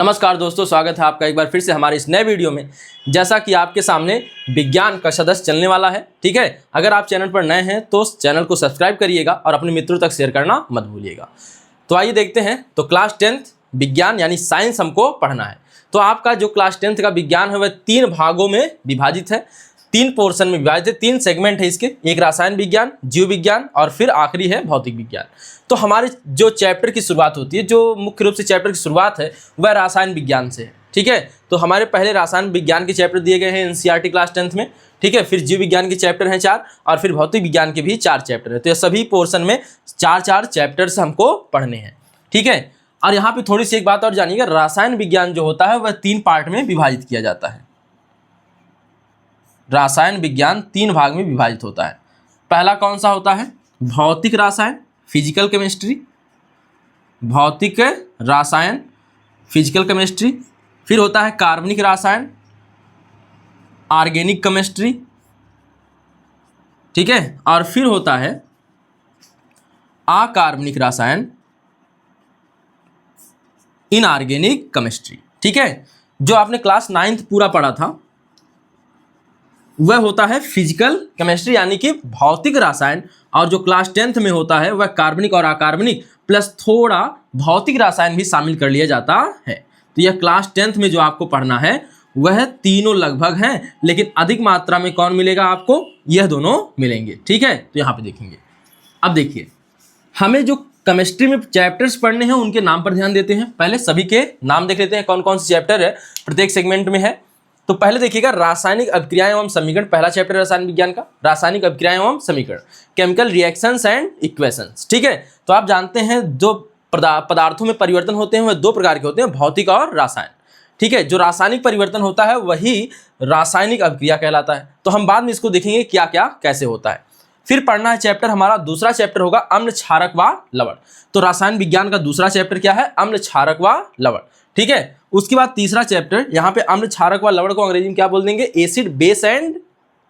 नमस्कार दोस्तों, स्वागत है आपका एक बार फिर से हमारे इस नए वीडियो में। जैसा कि आपके सामने विज्ञान का सदस्य चलने वाला है, ठीक है। अगर आप चैनल पर नए हैं तो चैनल को सब्सक्राइब करिएगा और अपने मित्रों तक शेयर करना मत भूलिएगा। तो आइए देखते हैं। तो क्लास 10th विज्ञान यानी साइंस हमको पढ़ना है। तो आपका जो क्लास 10th का विज्ञान है वह 3 भागों में विभाजित है, 3 पोर्शन में विभाजित है, 3 सेगमेंट है इसके। एक रसायन विज्ञान, जीव विज्ञान और फिर आखिरी है भौतिक विज्ञान। तो हमारे जो चैप्टर की शुरुआत होती है, जो मुख्य रूप से चैप्टर की शुरुआत है वह रसायन विज्ञान से है, ठीक है। तो हमारे पहले रसायन विज्ञान के चैप्टर दिए गए हैं एनसीईआरटी क्लास 10th में, ठीक है। फिर जीव विज्ञान के चैप्टर हैं 4 और फिर भौतिक विज्ञान के भी 4 चैप्टर है। तो ये सभी पोर्शन में 4-4 चैप्टर्स हमको पढ़ने हैं, ठीक है। और यहाँ पे थोड़ी सी एक बात और जानिएगा, रसायन विज्ञान जो होता है वह 3 पार्ट में विभाजित किया जाता है। रसायन विज्ञान 3 भाग में विभाजित होता है। पहला कौन सा होता है? भौतिक रसायन, फिजिकल केमिस्ट्री, भौतिक रसायन, फिजिकल केमिस्ट्री। फिर होता है कार्बनिक रसायन, ऑर्गेनिक केमिस्ट्री, ठीक है। और फिर होता है अकार्बनिक रसायन, इनऑर्गेनिक केमिस्ट्री, ठीक है। जो आपने क्लास 9th पूरा पढ़ा था वह होता है फिजिकल केमिस्ट्री यानी कि भौतिक रसायन, और जो क्लास 10th में होता है वह कार्बनिक और अकार्बनिक प्लस थोड़ा भौतिक रसायन भी शामिल कर लिया जाता है। तो यह क्लास 10th में जो आपको पढ़ना है वह तीनों लगभग हैं, लेकिन अधिक मात्रा में कौन मिलेगा आपको? यह दोनों मिलेंगे, ठीक है। तो यहाँ पे देखेंगे। अब देखिए, हमें जो केमिस्ट्री में चैप्टर्स पढ़ने हैं उनके नाम पर ध्यान देते हैं। पहले सभी के नाम देख लेते हैं, कौन कौन से चैप्टर है प्रत्येक सेगमेंट में है। तो पहले देखिएगा, रासायनिक अभिक्रियाएं एवं समीकरण, पहला चैप्टर रसायन विज्ञान का, रासायनिक अभिक्रियाएं एवं समीकरण, केमिकल रिएक्शंस एंड इक्वेशंस, ठीक है। तो आप जानते हैं जो पदार्थों में परिवर्तन होते हैं वह 2 प्रकार के होते हैं, भौतिक और रासायन, ठीक है। जो रासायनिक परिवर्तन होता है वही रासायनिक अभिक्रिया कहलाता है। तो हम बाद में इसको देखेंगे क्या क्या कैसे होता है। फिर पढ़ना है चैप्टर, हमारा दूसरा चैप्टर होगा अम्ल, क्षारक व लवण। तो रसायन विज्ञान का दूसरा चैप्टर क्या है? अम्ल, क्षारक व लवण, ठीक है। उसके बाद तीसरा चैप्टर, यहाँ पे अम्ल, क्षारक व लवण को अंग्रेजी में क्या बोल देंगे? Acid, base and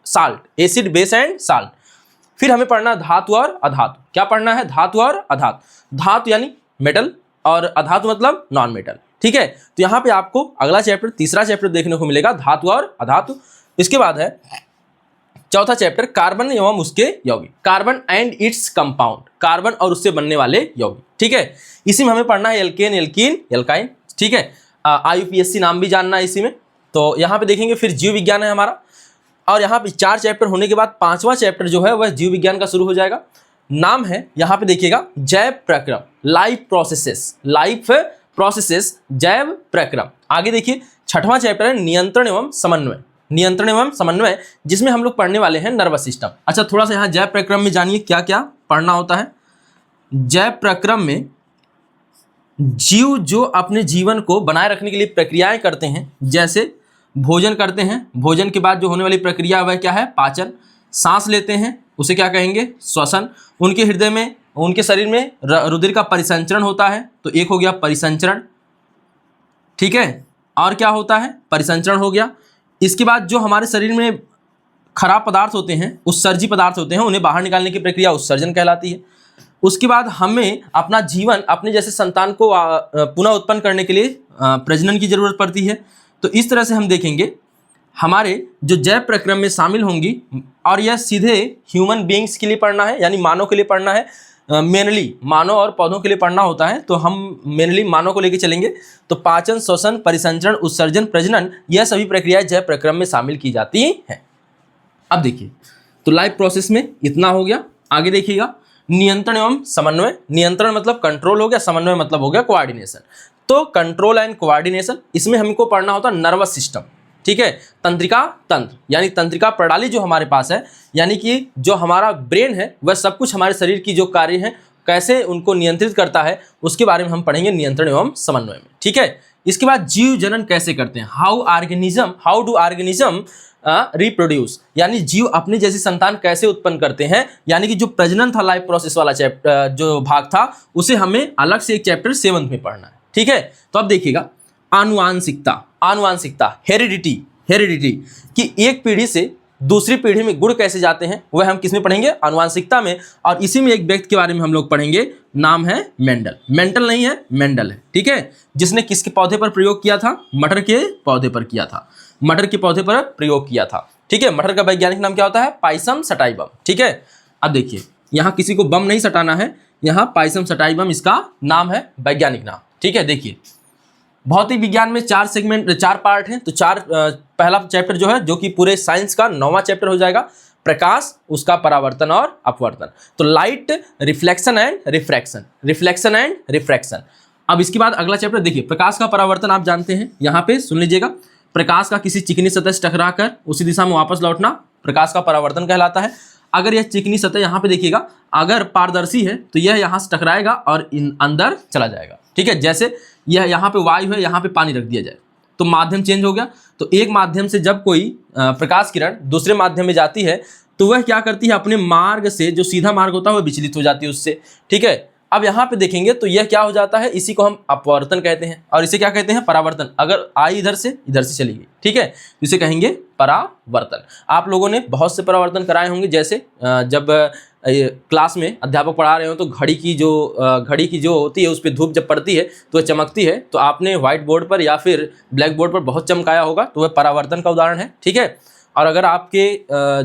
salt, acid, base and salt. फिर हमें पढ़ना धातु और अधातु। क्या पढ़ना है? धातु और अधातु। धातु यानी मेटल और अधातु मतलब नॉन मेटल, ठीक है। तो यहाँ पे आपको अगला चैप्टर, तीसरा चैप्टर देखने को मिलेगा, धातु और अधातु। इसके बाद है चौथा चैप्टर, कार्बन एवं उसके यौगिक, carbon and its compound, carbon और उससे बनने वाले यौगिक, ठीक है। इसी में हमें पढ़ना है एल्केन, एल्कीन, एल्काइन, ठीक है। IUPAC नाम भी जानना है इसी में। तो यहाँ पे देखेंगे। फिर जीव विज्ञान है हमारा, और यहाँ पे 4 चैप्टर होने के बाद 5वां चैप्टर जो है वह जीव विज्ञान का शुरू हो जाएगा। नाम है यहाँ पे देखिएगा जैव प्रक्रम, लाइफ प्रोसेसेस, लाइफ प्रोसेसेस, जैव प्रक्रम। आगे देखिए 6वां चैप्टर है नियंत्रण एवं समन्वय, नियंत्रण एवं समन्वय, जिसमें हम लोग पढ़ने वाले हैं नर्वस सिस्टम। अच्छा, थोड़ा सा यहाँ जैव प्रक्रम में जानिए क्या क्या पढ़ना होता है। जैव प्रक्रम में जीव जो अपने जीवन को बनाए रखने के लिए प्रक्रियाएं करते हैं, जैसे भोजन करते हैं, भोजन के बाद जो होने वाली प्रक्रिया वह क्या है? पाचन। सांस लेते हैं, उसे क्या कहेंगे? श्वसन। उनके हृदय में, उनके शरीर में रुधिर का परिसंचरण होता है, तो एक हो गया परिसंचरण, ठीक है। और क्या होता है? परिसंचरण हो गया। इसके बाद जो हमारे शरीर में खराब पदार्थ होते हैं, उत्सर्जी पदार्थ होते हैं, उन्हें बाहर निकालने की प्रक्रिया उत्सर्जन कहलाती है। उसके बाद हमें अपना जीवन, अपने जैसे संतान को पुनः उत्पन्न करने के लिए प्रजनन की जरूरत पड़ती है। तो इस तरह से हम देखेंगे हमारे जो जैव प्रक्रम में शामिल होंगी, और यह सीधे ह्यूमन बीइंग्स के लिए पढ़ना है, यानी मानव के लिए पढ़ना है। मेनली मानव और पौधों के लिए पढ़ना होता है, तो हम मेनली मानव को लेके चलेंगे। तो पाचन, श्वसन, परिसंचरण, उत्सर्जन, प्रजनन, यह सभी प्रक्रियाएं जैव प्रक्रम में शामिल की जाती हैं। अब देखिए, तो लाइफ प्रोसेस में इतना हो गया। आगे देखिएगा, नियंत्रण एवं समन्वय। नियंत्रण मतलब कंट्रोल हो गया, समन्वय मतलब हो गया कोऑर्डिनेशन। तो कंट्रोल एंड कोऑर्डिनेशन, इसमें हमको पढ़ना होता है नर्वस सिस्टम, ठीक है। तंत्रिका तंत्र यानी तंत्रिका प्रणाली जो हमारे पास है, यानी कि जो हमारा ब्रेन है वह सब कुछ हमारे शरीर की जो कार्य हैं कैसे उनको नियंत्रित करता है, उसके बारे में हम पढ़ेंगे नियंत्रण एवं समन्वय में, ठीक है। इसके बाद जीव जनन कैसे करते हैं, हाउ डू ऑर्गेनिज्म रिप्रोड्यूस, यानी जीव अपने जैसी संतान कैसे उत्पन्न करते हैं, यानी कि जो प्रजनन था, लाइफ प्रोसेस वाला चैप्टर जो भाग था, उसे हमें अलग से एक चैप्टर 7th में पढ़ना है, ठीक है। तो अब देखिएगा, आनुवांशिकता, हेरिडिटी कि एक पीढ़ी से दूसरी पीढ़ी में गुण कैसे जाते हैं वह हम किस में पढ़ेंगे, आनुवांशिकता में। और इसी में एक व्यक्ति के बारे में हम लोग पढ़ेंगे, नाम है मेंडल। मेंटल नहीं है, मेंडल है, ठीक है, जिसने किसके पौधे पर प्रयोग किया था, मटर के पौधे पर किया था, मटर के पौधे पर प्रयोग किया था, ठीक है। मटर का वैज्ञानिक नाम क्या होता है, पाइसम सटाइवम, ठीक है। अब देखिए यहाँ किसी को बम नहीं सटाना है, यहाँ पाइसम सटाइवम इसका नाम है, वैज्ञानिक नाम, ठीक है। देखिए भौतिक विज्ञान में 4 सेगमेंट 4 पार्ट हैं, तो पहला चैप्टर जो है, जो कि पूरे साइंस का 9वां चैप्टर हो जाएगा, प्रकाश, उसका परावर्तन और अपवर्तन। तो light, reflection and refraction, reflection and refraction. अब इसके बाद अगला चैप्टर देखिए, प्रकाश का परावर्तन आप जानते हैं, यहाँ पे सुन लीजिएगा, प्रकाश का किसी चिकनी सतह से टकराकर उसी दिशा में वापस लौटना प्रकाश का परावर्तन कहलाता है। अगर यह चिकनी सतह यहाँ पे देखिएगा, अगर पारदर्शी है तो यह यहाँ से टकराएगा और अंदर चला जाएगा, ठीक है। जैसे यह यहाँ पे वायु है, यहाँ पे पानी रख दिया जाए तो माध्यम चेंज हो गया। तो एक माध्यम से जब कोई प्रकाश किरण दूसरे माध्यम में जाती है तो वह क्या करती है, अपने मार्ग से, जो सीधा मार्ग होता है वह विचलित हो जाती है उससे, ठीक है। अब यहाँ पे देखेंगे तो यह क्या हो जाता है, इसी को हम अपवर्तन कहते हैं और इसे क्या कहते हैं, परावर्तन। अगर आई इधर से चली गई, ठीक है, तो इसे कहेंगे परावर्तन। आप लोगों ने बहुत से परावर्तन कराए होंगे, जैसे जब क्लास में अध्यापक पढ़ा रहे हो तो घड़ी की जो होती है उस पर धूप जब पड़ती है तो वह चमकती है, तो आपने व्हाइट बोर्ड पर या फिर ब्लैक बोर्ड पर बहुत चमकाया होगा, तो वह परावर्तन का उदाहरण है, ठीक है। और अगर आपके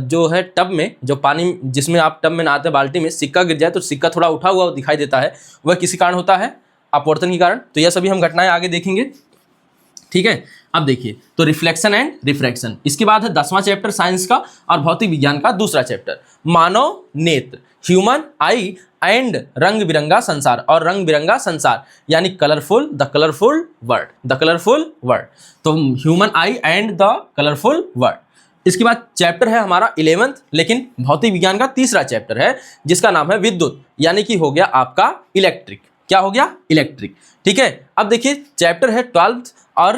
जो है टब में, जो पानी जिसमें आप टब में नहाते हैं, बाल्टी में सिक्का गिर जाए तो सिक्का थोड़ा उठा हुआ दिखाई देता है, वह किसी कारण होता है, अपवर्तन के कारण। तो यह सभी हम घटनाएं आगे देखेंगे, ठीक है। अब देखिए तो रिफ्लेक्शन एंड रिफ्रैक्शन, इसके बाद है 10वां चैप्टर साइंस का और भौतिक विज्ञान का दूसरा चैप्टर, मानव नेत्र, ह्यूमन आई एंड रंग बिरंगा संसार, और रंग बिरंगा संसार यानी colourful, the colourful world, the colourful world. तो human eye and the colourful world. इसके बाद चैप्टर है हमारा 11th, लेकिन भौतिक विज्ञान का तीसरा चैप्टर है जिसका नाम है विद्युत, यानी कि हो गया आपका इलेक्ट्रिक। क्या हो गया, इलेक्ट्रिक, ठीक है। अब देखिए चैप्टर है 12th और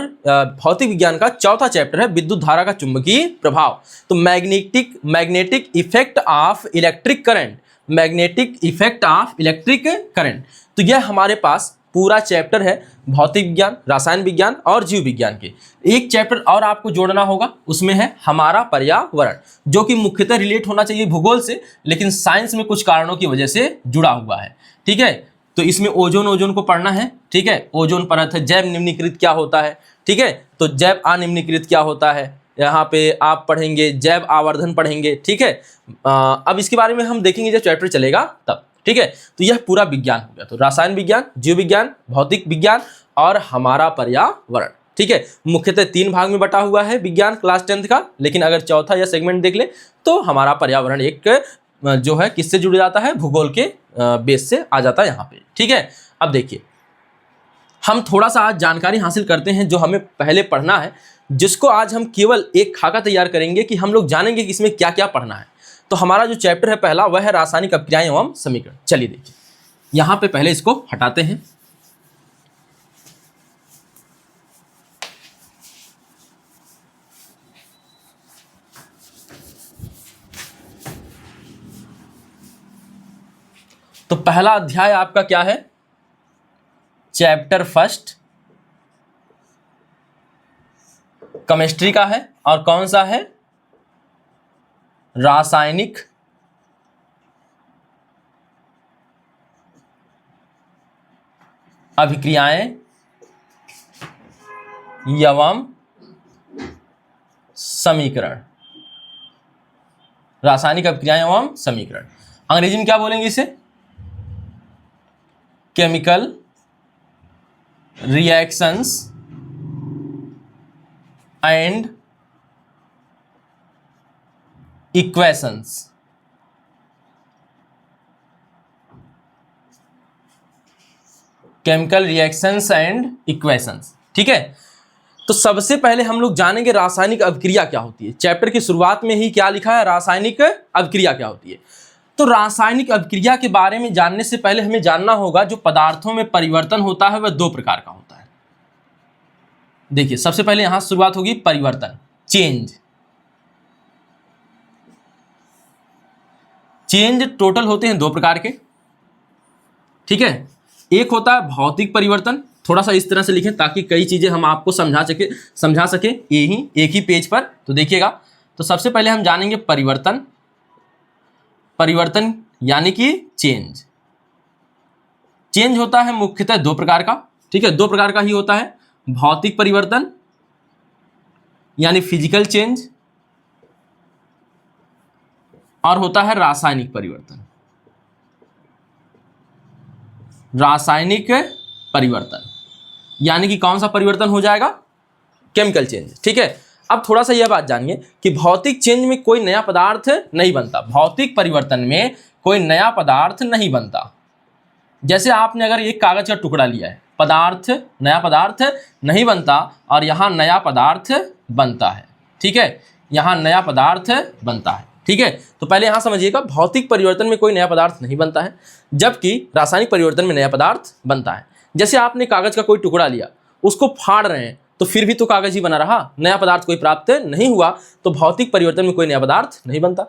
भौतिक विज्ञान का चौथा चैप्टर है विद्युत धारा का चुंबकीय प्रभाव। तो magnetic effect of electric current, magnetic effect of electric current. तो यह हमारे पास पूरा चैप्टर है भौतिक विज्ञान, रसायन विज्ञान और जीव विज्ञान के। एक चैप्टर और आपको जोड़ना होगा, उसमें है हमारा पर्यावरण, जो कि मुख्यतः रिलेट होना चाहिए भूगोल से, लेकिन साइंस में कुछ कारणों की वजह से जुड़ा हुआ है, ठीक है। तो इसमें ओजोन को पढ़ना है, ठीक है, ओजोन परत है, जैव निम्नीकृत क्या होता है, ठीक है, तो जैव अनिम्नीकृत क्या होता है, यहाँ पे आप पढ़ेंगे, जैव आवर्धन पढ़ेंगे, ठीक है। अब इसके बारे में हम देखेंगे जब चैप्टर चलेगा तब, ठीक है। तो यह पूरा विज्ञान हो गया, तो रसायन विज्ञान, जीव विज्ञान, भौतिक विज्ञान और हमारा पर्यावरण, ठीक है। मुख्यतः 3 भाग में बटा हुआ है विज्ञान क्लास 10th का, लेकिन अगर चौथा या सेगमेंट देख ले तो हमारा पर्यावरण एक जो है किससे जुड़ जाता है, भूगोल के बेस से आ जाता है यहाँ पे, ठीक है। अब देखिए हम थोड़ा सा आज जानकारी हासिल करते हैं जो हमें पहले पढ़ना है, जिसको आज हम केवल एक खाका तैयार करेंगे कि हम लोग जानेंगे कि इसमें क्या क्या पढ़ना है। तो हमारा जो चैप्टर है पहला वह है रासायनिक अभिक्रियाएं एवं समीकरण। चलिए देखिए यहाँ पे पहले इसको हटाते हैं। तो पहला अध्याय आपका क्या है, चैप्टर फर्स्ट केमिस्ट्री का है, और कौन सा है, रासायनिक अभिक्रियाएं एवं समीकरण, रासायनिक अभिक्रियाएं एवं समीकरण। अंग्रेजी में क्या बोलेंगे इसे, chemical reactions and equations. Chemical reactions and equations, ठीक है। तो सबसे पहले हम लोग जानेंगे रासायनिक अभिक्रिया क्या होती है। चैप्टर की शुरुआत में ही क्या लिखा है, रासायनिक अभिक्रिया क्या होती है। तो रासायनिक अभिक्रिया के बारे में जानने से पहले हमें जानना होगा जो पदार्थों में परिवर्तन होता है वह 2 प्रकार का होता है। देखिए सबसे पहले यहां शुरुआत होगी परिवर्तन, चेंज टोटल होते हैं 2 प्रकार के, ठीक है। एक होता है भौतिक परिवर्तन, थोड़ा सा इस तरह से लिखें ताकि कई चीजें हम आपको समझा सके एक ही पेज पर। तो देखिएगा तो सबसे पहले हम जानेंगे परिवर्तन। परिवर्तन यानी कि चेंज। चेंज होता है मुख्यतः दो प्रकार का, ठीक है, दो प्रकार का ही होता है। भौतिक परिवर्तन यानी फिजिकल चेंज, और होता है रासायनिक परिवर्तन। रासायनिक परिवर्तन यानी कि कौन सा परिवर्तन हो जाएगा? केमिकल चेंज, ठीक है। अब थोड़ा सा यह बात जानिए कि भौतिक चेंज में कोई नया पदार्थ नहीं बनता। भौतिक परिवर्तन में कोई नया पदार्थ नहीं बनता। जैसे आपने अगर एक कागज का टुकड़ा लिया है, पदार्थ, नया पदार्थ नहीं बनता, और यहाँ नया पदार्थ बनता है, ठीक है, यहाँ नया पदार्थ बनता है, ठीक है। तो पहले यहाँ समझिएगा, भौतिक परिवर्तन में कोई नया पदार्थ नहीं बनता है, जबकि रासायनिक परिवर्तन में नया पदार्थ बनता है। जैसे आपने कागज का कोई टुकड़ा लिया, उसको फाड़ रहे हैं तो फिर भी तो कागज ही बना रहा, नया पदार्थ कोई प्राप्त नहीं हुआ। तो भौतिक परिवर्तन में कोई नया पदार्थ नहीं बनता,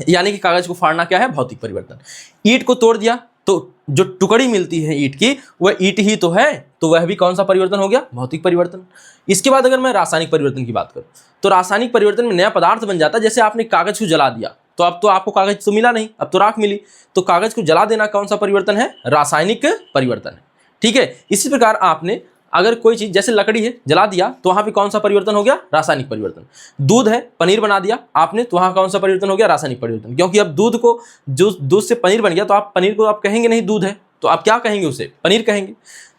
यानी कि कागज को फाड़ना क्या है? भौतिक परिवर्तन। ईंट को तोड़ दिया तो जो टुकड़ी मिलती है ईंट की, वह ईंट ही तो है, तो वह भी कौन सा परिवर्तन हो गया? भौतिक परिवर्तन। इसके बाद अगर मैं रासायनिक परिवर्तन की बात करूं, तो रासायनिक परिवर्तन में नया पदार्थ बन जाता है। जैसे आपने कागज को जला दिया, तो अब तो आपको कागज तो मिला नहीं, अब तो राख मिली, तो कागज को जला देना कौन सा परिवर्तन है? रासायनिक परिवर्तन है, ठीक है। इसी प्रकार आपने अगर कोई चीज जैसे लकड़ी है जला दिया, तो वहां पे कौन सा परिवर्तन हो गया? रासायनिक परिवर्तन। दूध है, पनीर बना दिया आपने, तो वहां कौन सा परिवर्तन हो गया? रासायनिक परिवर्तन। क्योंकि अब दूध को, जो दूध से पनीर बन गया, तो आप पनीर को आप कहेंगे नहीं दूध है, तो आप क्या कहेंगे? उसे पनीर कहेंगे।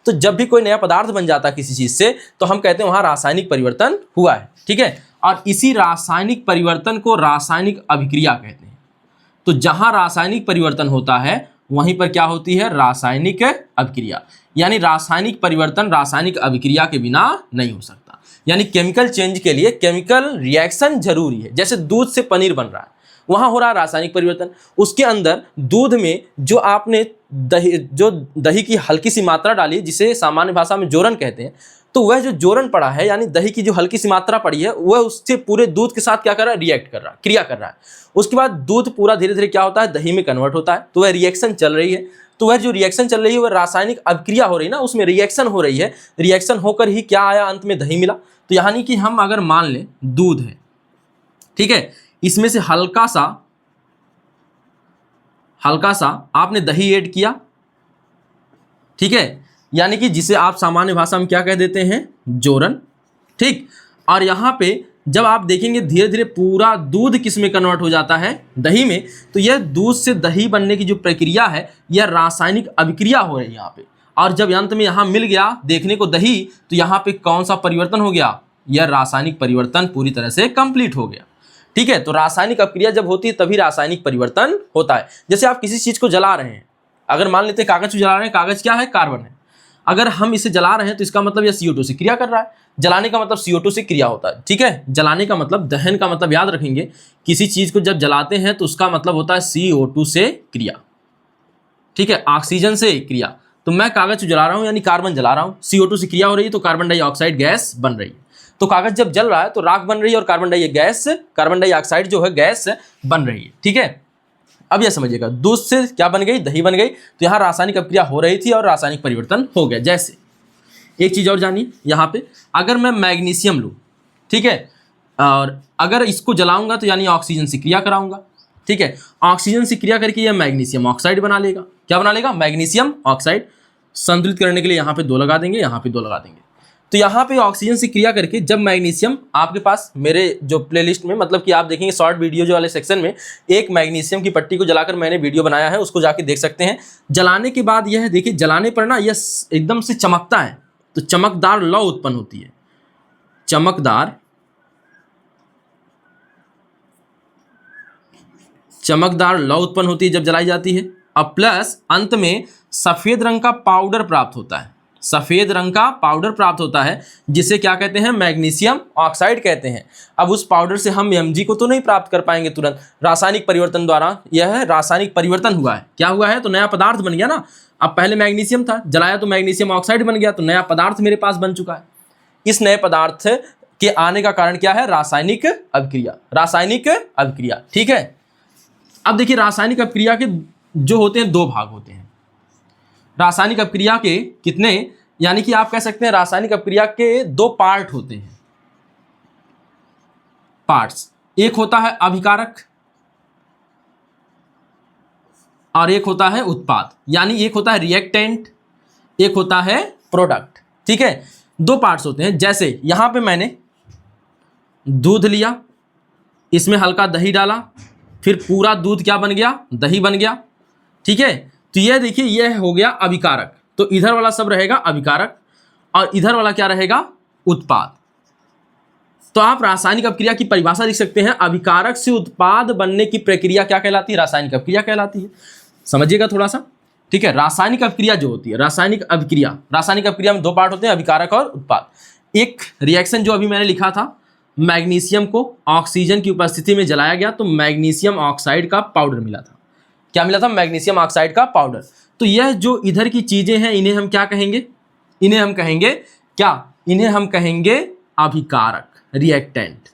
तो जब भी कोई नया पदार्थ बन जाता है किसी चीज से, तो हम कहते हैं वहां रासायनिक परिवर्तन हुआ है, ठीक है। और इसी रासायनिक परिवर्तन को रासायनिक अभिक्रिया कहते हैं। तो जहां रासायनिक परिवर्तन होता है, वहीं पर क्या होती है? रासायनिक अभिक्रिया। यानी रासायनिक परिवर्तन रासायनिक अभिक्रिया के बिना नहीं हो सकता। यानी केमिकल चेंज के लिए केमिकल रिएक्शन जरूरी है। जैसे दूध से पनीर बन रहा है, वहां हो रहा है रासायनिक परिवर्तन। उसके अंदर दूध में जो आपने दही की हल्की सी मात्रा डाली, जिसे सामान्य भाषा में जोरन कहते हैं, तो वह जो जोरन पड़ा है, यानी दही की जो हल्की सी मात्रा पड़ी है, वह उससे पूरे दूध के साथ क्या कर रहा है? रिएक्ट कर रहा है, क्रिया कर रहा है। उसके बाद दूध पूरा धीरे धीरे क्या होता है? दही में कन्वर्ट होता है। तो वह रिएक्शन चल रही है। तो वह जो रिएक्शन चल रही है, वह रासायनिक अभिक्रिया हो रही है ना, उसमें रिएक्शन हो रही है। रिएक्शन होकर ही क्या आया? अंत में दही मिला। तो यानी कि हम अगर मान लें दूध है, ठीक है, इसमें से हल्का सा आपने दही ऐड किया, ठीक है, यानी कि जिसे आप सामान्य भाषा में क्या कह देते हैं? जोरन, ठीक। और यहां पे जब आप देखेंगे धीरे धीरे पूरा दूध किस में कन्वर्ट हो जाता है? दही में। तो यह दूध से दही बनने की जो प्रक्रिया है, यह रासायनिक अभिक्रिया हो रही है यहाँ पे। और जब अंत में यहाँ मिल गया देखने को दही, तो यहाँ पे कौन सा परिवर्तन हो गया? यह रासायनिक परिवर्तन पूरी तरह से कंप्लीट हो गया, ठीक है। तो रासायनिक अभिक्रिया जब होती है, तभी रासायनिक परिवर्तन होता है। जैसे आप किसी चीज को जला रहे हैं, अगर मान लेते हैं कागज को जला रहे हैं, कागज क्या है? कार्बन है। अगर हम इसे जला रहे हैं, तो इसका मतलब यह CO2 से क्रिया कर रहा है। जलाने का मतलब CO2 से क्रिया होता है, ठीक है। जलाने का मतलब, दहन का मतलब याद रखेंगे, किसी चीज को जब जलाते हैं तो उसका मतलब होता है CO2 से क्रिया, ठीक है, ऑक्सीजन से क्रिया। तो मैं कागज को जला रहा हूं, यानी कार्बन जला रहा हूं, CO2 से क्रिया हो रही है, तो कार्बन डाइऑक्साइड गैस बन रही है। तो कागज जब जल रहा है तो राख बन रही है, और कार्बन डाइऑक्साइड जो है गैस बन रही है, ठीक है। अब यह समझिएगा, दूध से क्या बन गई? दही बन गई। तो यहाँ रासायनिक अभिक्रिया हो रही थी और रासायनिक परिवर्तन हो गया। जैसे एक चीज और जानिए, यहाँ पे अगर मैं मैग्नीशियम लूँ, ठीक है, और अगर इसको जलाऊंगा तो यानी ऑक्सीजन से क्रिया कराऊंगा, ठीक है। ऑक्सीजन से क्रिया करके यह मैग्नीशियम ऑक्साइड बना लेगा। क्या बना लेगा? Magnesium oxide. संतुलित करने के लिए यहाँ पे 2 लगा देंगे, यहाँ पे 2 लगा देंगे। तो यहाँ पे ऑक्सीजन से क्रिया करके जब मैग्नीशियम, आपके पास मेरे जो प्लेलिस्ट में, मतलब कि आप देखेंगे शॉर्ट वीडियो जो वाले सेक्शन में, एक मैग्नीशियम की पट्टी को जलाकर मैंने वीडियो बनाया है, उसको जाके देख सकते हैं। जलाने के बाद यह देखिए, जलाने पर ना यह एकदम से चमकता है, तो चमकदार लौ उत्पन्न होती है। चमकदार लौ उत्पन्न होती है जब जलाई जाती है। अब प्लस अंत में सफेद रंग का पाउडर प्राप्त होता है। सफेद रंग का पाउडर प्राप्त होता है, जिसे क्या कहते हैं? मैग्नीशियम ऑक्साइड कहते हैं। अब उस पाउडर से हम Mg को तो नहीं प्राप्त कर पाएंगे तुरंत, रासायनिक परिवर्तन द्वारा। यह रासायनिक परिवर्तन हुआ है। क्या हुआ है? तो नया पदार्थ बन गया ना। अब पहले मैग्नीशियम था, जलाया तो मैग्नीशियम ऑक्साइड बन गया, तो नया पदार्थ मेरे पास बन चुका है। इस नए पदार्थ के आने का कारण क्या है? रासायनिक अभिक्रिया। रासायनिक अभिक्रिया, ठीक है। अब देखिए, रासायनिक अभिक्रिया के जो होते हैं 2 भाग होते हैं। रासायनिक अभिक्रिया के कितने, यानी कि आप कह सकते हैं रासायनिक अभिक्रिया के 2 पार्ट होते हैं, पार्ट्स। एक होता है अभिकारक और एक होता है उत्पाद, यानी एक होता है रिएक्टेंट, एक होता है प्रोडक्ट। ठीक है, दो पार्ट्स होते हैं। जैसे यहां पे मैंने दूध लिया, इसमें हल्का दही डाला, फिर पूरा दूध क्या बन गया, दही बन गया। ठीक है, तो ये देखिए यह हो गया अभिकारक, तो इधर वाला सब रहेगा अभिकारक और इधर वाला क्या रहेगा, उत्पाद। तो आप रासायनिक अपक्रिया की परिभाषा लिख सकते हैं, अभिकारक से उत्पाद बनने की प्रक्रिया क्या कहलाती है, रासायनिक अपक्रिया कहलाती है। समझिएगा थोड़ा सा। ठीक है, रासायनिक अपक्रिया जो होती है, रासायनिक अपक्रिया में दो पार्ट होते हैं, अभिकारक और उत्पाद। एक रिएक्शन जो अभी मैंने लिखा था, मैग्नीशियम को ऑक्सीजन की उपस्थिति में जलाया गया तो मैग्नीशियम ऑक्साइड का पाउडर मिला था। क्या मिला था, मैग्नीशियम ऑक्साइड का पाउडर। तो यह जो इधर की चीजें हैं इन्हें हम क्या कहेंगे, इन्हें हम कहेंगे क्या, इन्हें हम कहेंगे अभिकारक, रिएक्टेंट,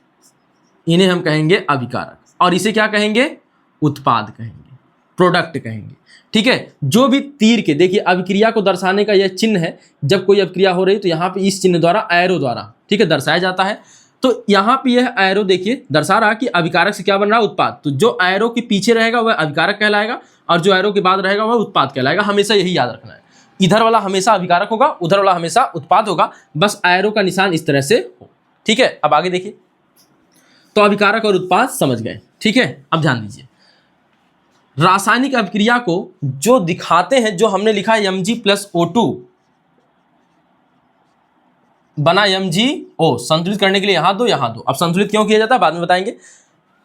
इन्हें हम कहेंगे अभिकारक, और इसे क्या कहेंगे, उत्पाद कहेंगे, प्रोडक्ट कहेंगे। ठीक है, जो भी तीर के, देखिए अभिक्रिया को दर्शाने का यह चिन्ह है, जब कोई अभिक्रिया हो रही है तो यहाँ पे इस चिन्ह द्वारा, एरो द्वारा, ठीक है, दर्शाया जाता है। तो यहाँ पे यह एरो देखिए दर्शा रहा कि अभिकारक से क्या बन रहा है, उत्पाद। तो जो एरो के पीछे रहेगा वह अभिकारक कहलाएगा और जो एरो के बाद रहेगा वह उत्पाद कहलाएगा। हमेशा यही याद रखना है, इधर वाला हमेशा अभिकारक होगा, उधर वाला हमेशा उत्पाद होगा, बस एरो का निशान इस तरह से हो। ठीक है, अब आगे देखिए, तो अभिकारक और उत्पाद समझ गए। ठीक है, अब ध्यान दीजिए, रासायनिक अभिक्रिया को जो दिखाते हैं, जो हमने लिखा है Mg+O2 बना MgO, संतुलित करने के लिए यहां दो यहां दो। अब संतुलित क्यों किया जाता है बाद में बताएंगे।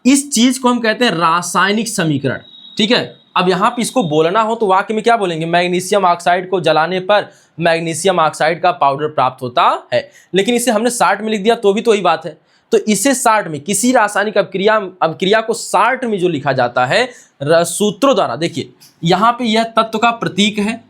इस चीज को हम कहते हैं रासायनिक समीकरण। ठीक है, अब यहां पे इसको बोलना हो तो वाक्य में क्या बोलेंगे, मैग्नीशियम ऑक्साइड को जलाने पर मैग्नीशियम ऑक्साइड का पाउडर प्राप्त होता है। लेकिन इसे हमने शार्ट में लिख दिया तो भी तो वही बात है। तो इसे शार्ट में, किसी रासायनिक अभिक्रिया को शार्ट में जो लिखा जाता है सूत्रों द्वारा, देखिए यहां पे यह तत्व का प्रतीक है,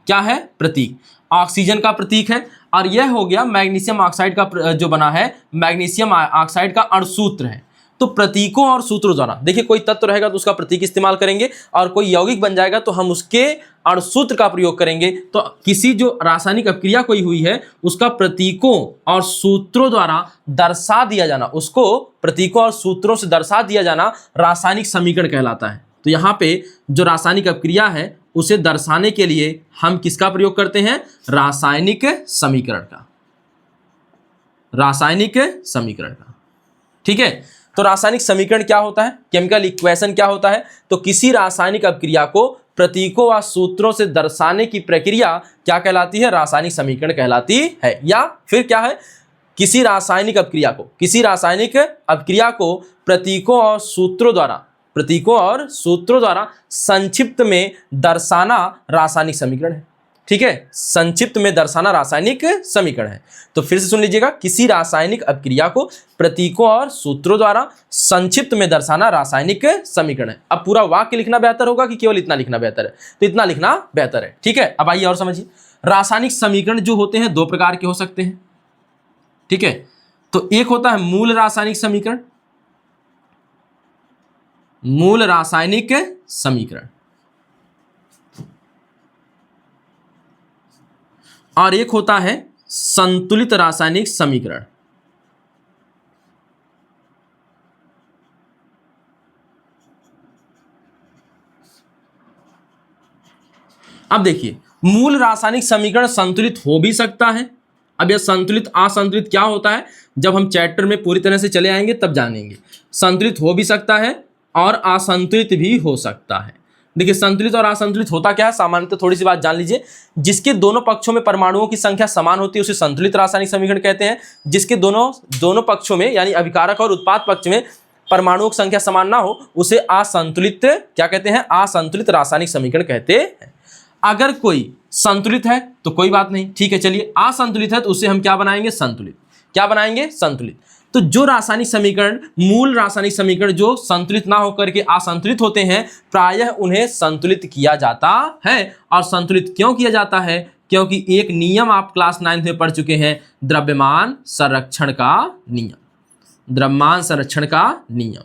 क्या है, प्रतीक, ऑक्सीजन का प्रतीक है, और यह हो गया मैग्नीशियम ऑक्साइड का जो बना है, मैग्नीशियम ऑक्साइड का अणुसूत्र है। तो प्रतीकों और सूत्रों द्वारा, देखिए कोई तत्व रहेगा तो उसका प्रतीक इस्तेमाल करेंगे, और कोई यौगिक बन जाएगा तो हम उसके अणुसूत्र का प्रयोग करेंगे। तो किसी जो रासायनिक अपक्रिया कोई हुई है उसका प्रतीकों और सूत्रों द्वारा दर्शा दिया जाना, उसको प्रतीकों और सूत्रों से दर्शा दिया जाना रासायनिक समीकरण कहलाता है। तो यहाँ पे जो रासायनिक अपक्रिया है उसे दर्शाने के लिए हम किसका प्रयोग करते हैं, रासायनिक समीकरण का, रासायनिक समीकरण का। ठीक है, तो रासायनिक समीकरण क्या होता है, केमिकल इक्वेशन क्या होता है, तो किसी रासायनिक अपक्रिया को प्रतीकों व सूत्रों से दर्शाने की प्रक्रिया क्या कहलाती है, रासायनिक समीकरण कहलाती है। या फिर क्या है, किसी रासायनिक अपक्रिया को प्रतीकों और सूत्रों द्वारा संक्षिप्त में दर्शाना रासायनिक समीकरण है। ठीक है, संक्षिप्त में दर्शाना रासायनिक समीकरण है। तो फिर से सुन लीजिएगा, किसी रासायनिक अपक्रिया को प्रतीकों और सूत्रों द्वारा संक्षिप्त में दर्शाना रासायनिक समीकरण है। अब पूरा वाक्य लिखना बेहतर होगा कि केवल इतना लिखना बेहतर है, तो इतना लिखना बेहतर है। ठीक है, अब आइए और समझिए, रासायनिक समीकरण जो होते हैं दो प्रकार के हो सकते हैं। ठीक है, तो एक होता है मूल रासायनिक समीकरण, मूल रासायनिक समीकरण, और एक होता है संतुलित रासायनिक समीकरण। अब देखिए, मूल रासायनिक समीकरण संतुलित हो भी सकता है। अब यह संतुलित असंतुलित क्या होता है, जब हम चैप्टर में पूरी तरह से चले आएंगे तब जानेंगे। संतुलित हो भी सकता है और असंतुलित भी हो सकता है। देखिए, संतुलित और असंतुलित होता क्या है, सामान्यतः थोड़ी सी बात जान लीजिए। जिसके दोनों पक्षों में परमाणुओं की संख्या समान होती है उसे संतुलित रासायनिक समीकरण कहते हैं। जिसके दोनों पक्षों में, यानी अभिकारक और उत्पाद पक्ष में परमाणुओं की संख्या समान ना हो उसे असंतुलित क्या कहते हैं, असंतुलित रासायनिक समीकरण कहते हैं। अगर कोई संतुलित है तो कोई बात नहीं, ठीक है, चलिए। असंतुलित है तो उसे हम क्या बनाएंगे, संतुलित। क्या बनाएंगे, संतुलित। तो जो रासायनिक समीकरण, मूल रासायनिक समीकरण जो संतुलित ना होकर के असंतुलित होते हैं, प्रायः उन्हें संतुलित किया जाता है। और संतुलित क्यों किया जाता है, क्योंकि एक नियम आप क्लास 9 में पढ़ चुके हैं, द्रव्यमान संरक्षण का नियम, द्रव्यमान संरक्षण का नियम।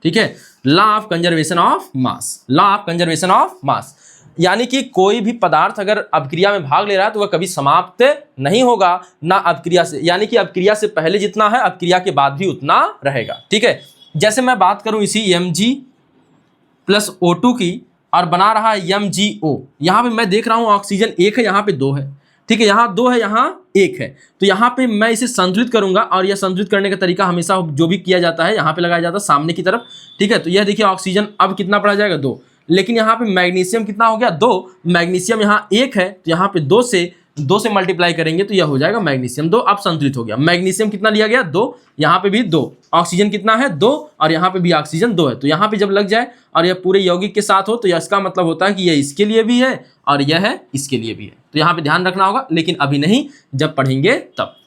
ठीक है, law of conservation of mass, law of conservation of mass. यानी कि कोई भी पदार्थ अगर अपक्रिया में भाग ले रहा है तो वह कभी समाप्त नहीं होगा ना अपक्रिया से, यानी कि अपक्रिया से पहले जितना है अपक्रिया के बाद भी उतना रहेगा। ठीक है, जैसे मैं बात करूं इसी Mg प्लस O2 की और बना रहा है MgO। यहाँ पे मैं देख रहा हूँ ऑक्सीजन 1 है, यहाँ पे 2 है। ठीक है, यहाँ 2 है, यहाँ 1 है, तो यहाँ पे मैं इसे संतुलित करूंगा और यह संतुलित करने का तरीका हमेशा जो भी किया जाता है यहाँ पे लगाया जाता है सामने की तरफ। ठीक है, तो यह देखिए ऑक्सीजन अब कितना पड़ा जाएगा 2, लेकिन यहाँ पे मैग्नीशियम कितना हो गया 2, मैग्नीशियम यहाँ 1 है तो यहाँ पे 2 से मल्टीप्लाई करेंगे तो यह हो जाएगा मैग्नीशियम 2। अब संतुलित हो गया। मैग्नीशियम कितना लिया गया 2, यहाँ पे भी 2, ऑक्सीजन कितना है 2 और यहाँ पे भी ऑक्सीजन 2 है। तो यहाँ पे जब लग जाए और यह पूरे यौगिक के साथ हो तो इसका मतलब होता है कि यह इसके लिए भी है और यह है इसके लिए भी है। तो यहाँ पे ध्यान रखना होगा, लेकिन अभी नहीं, जब पढ़ेंगे तब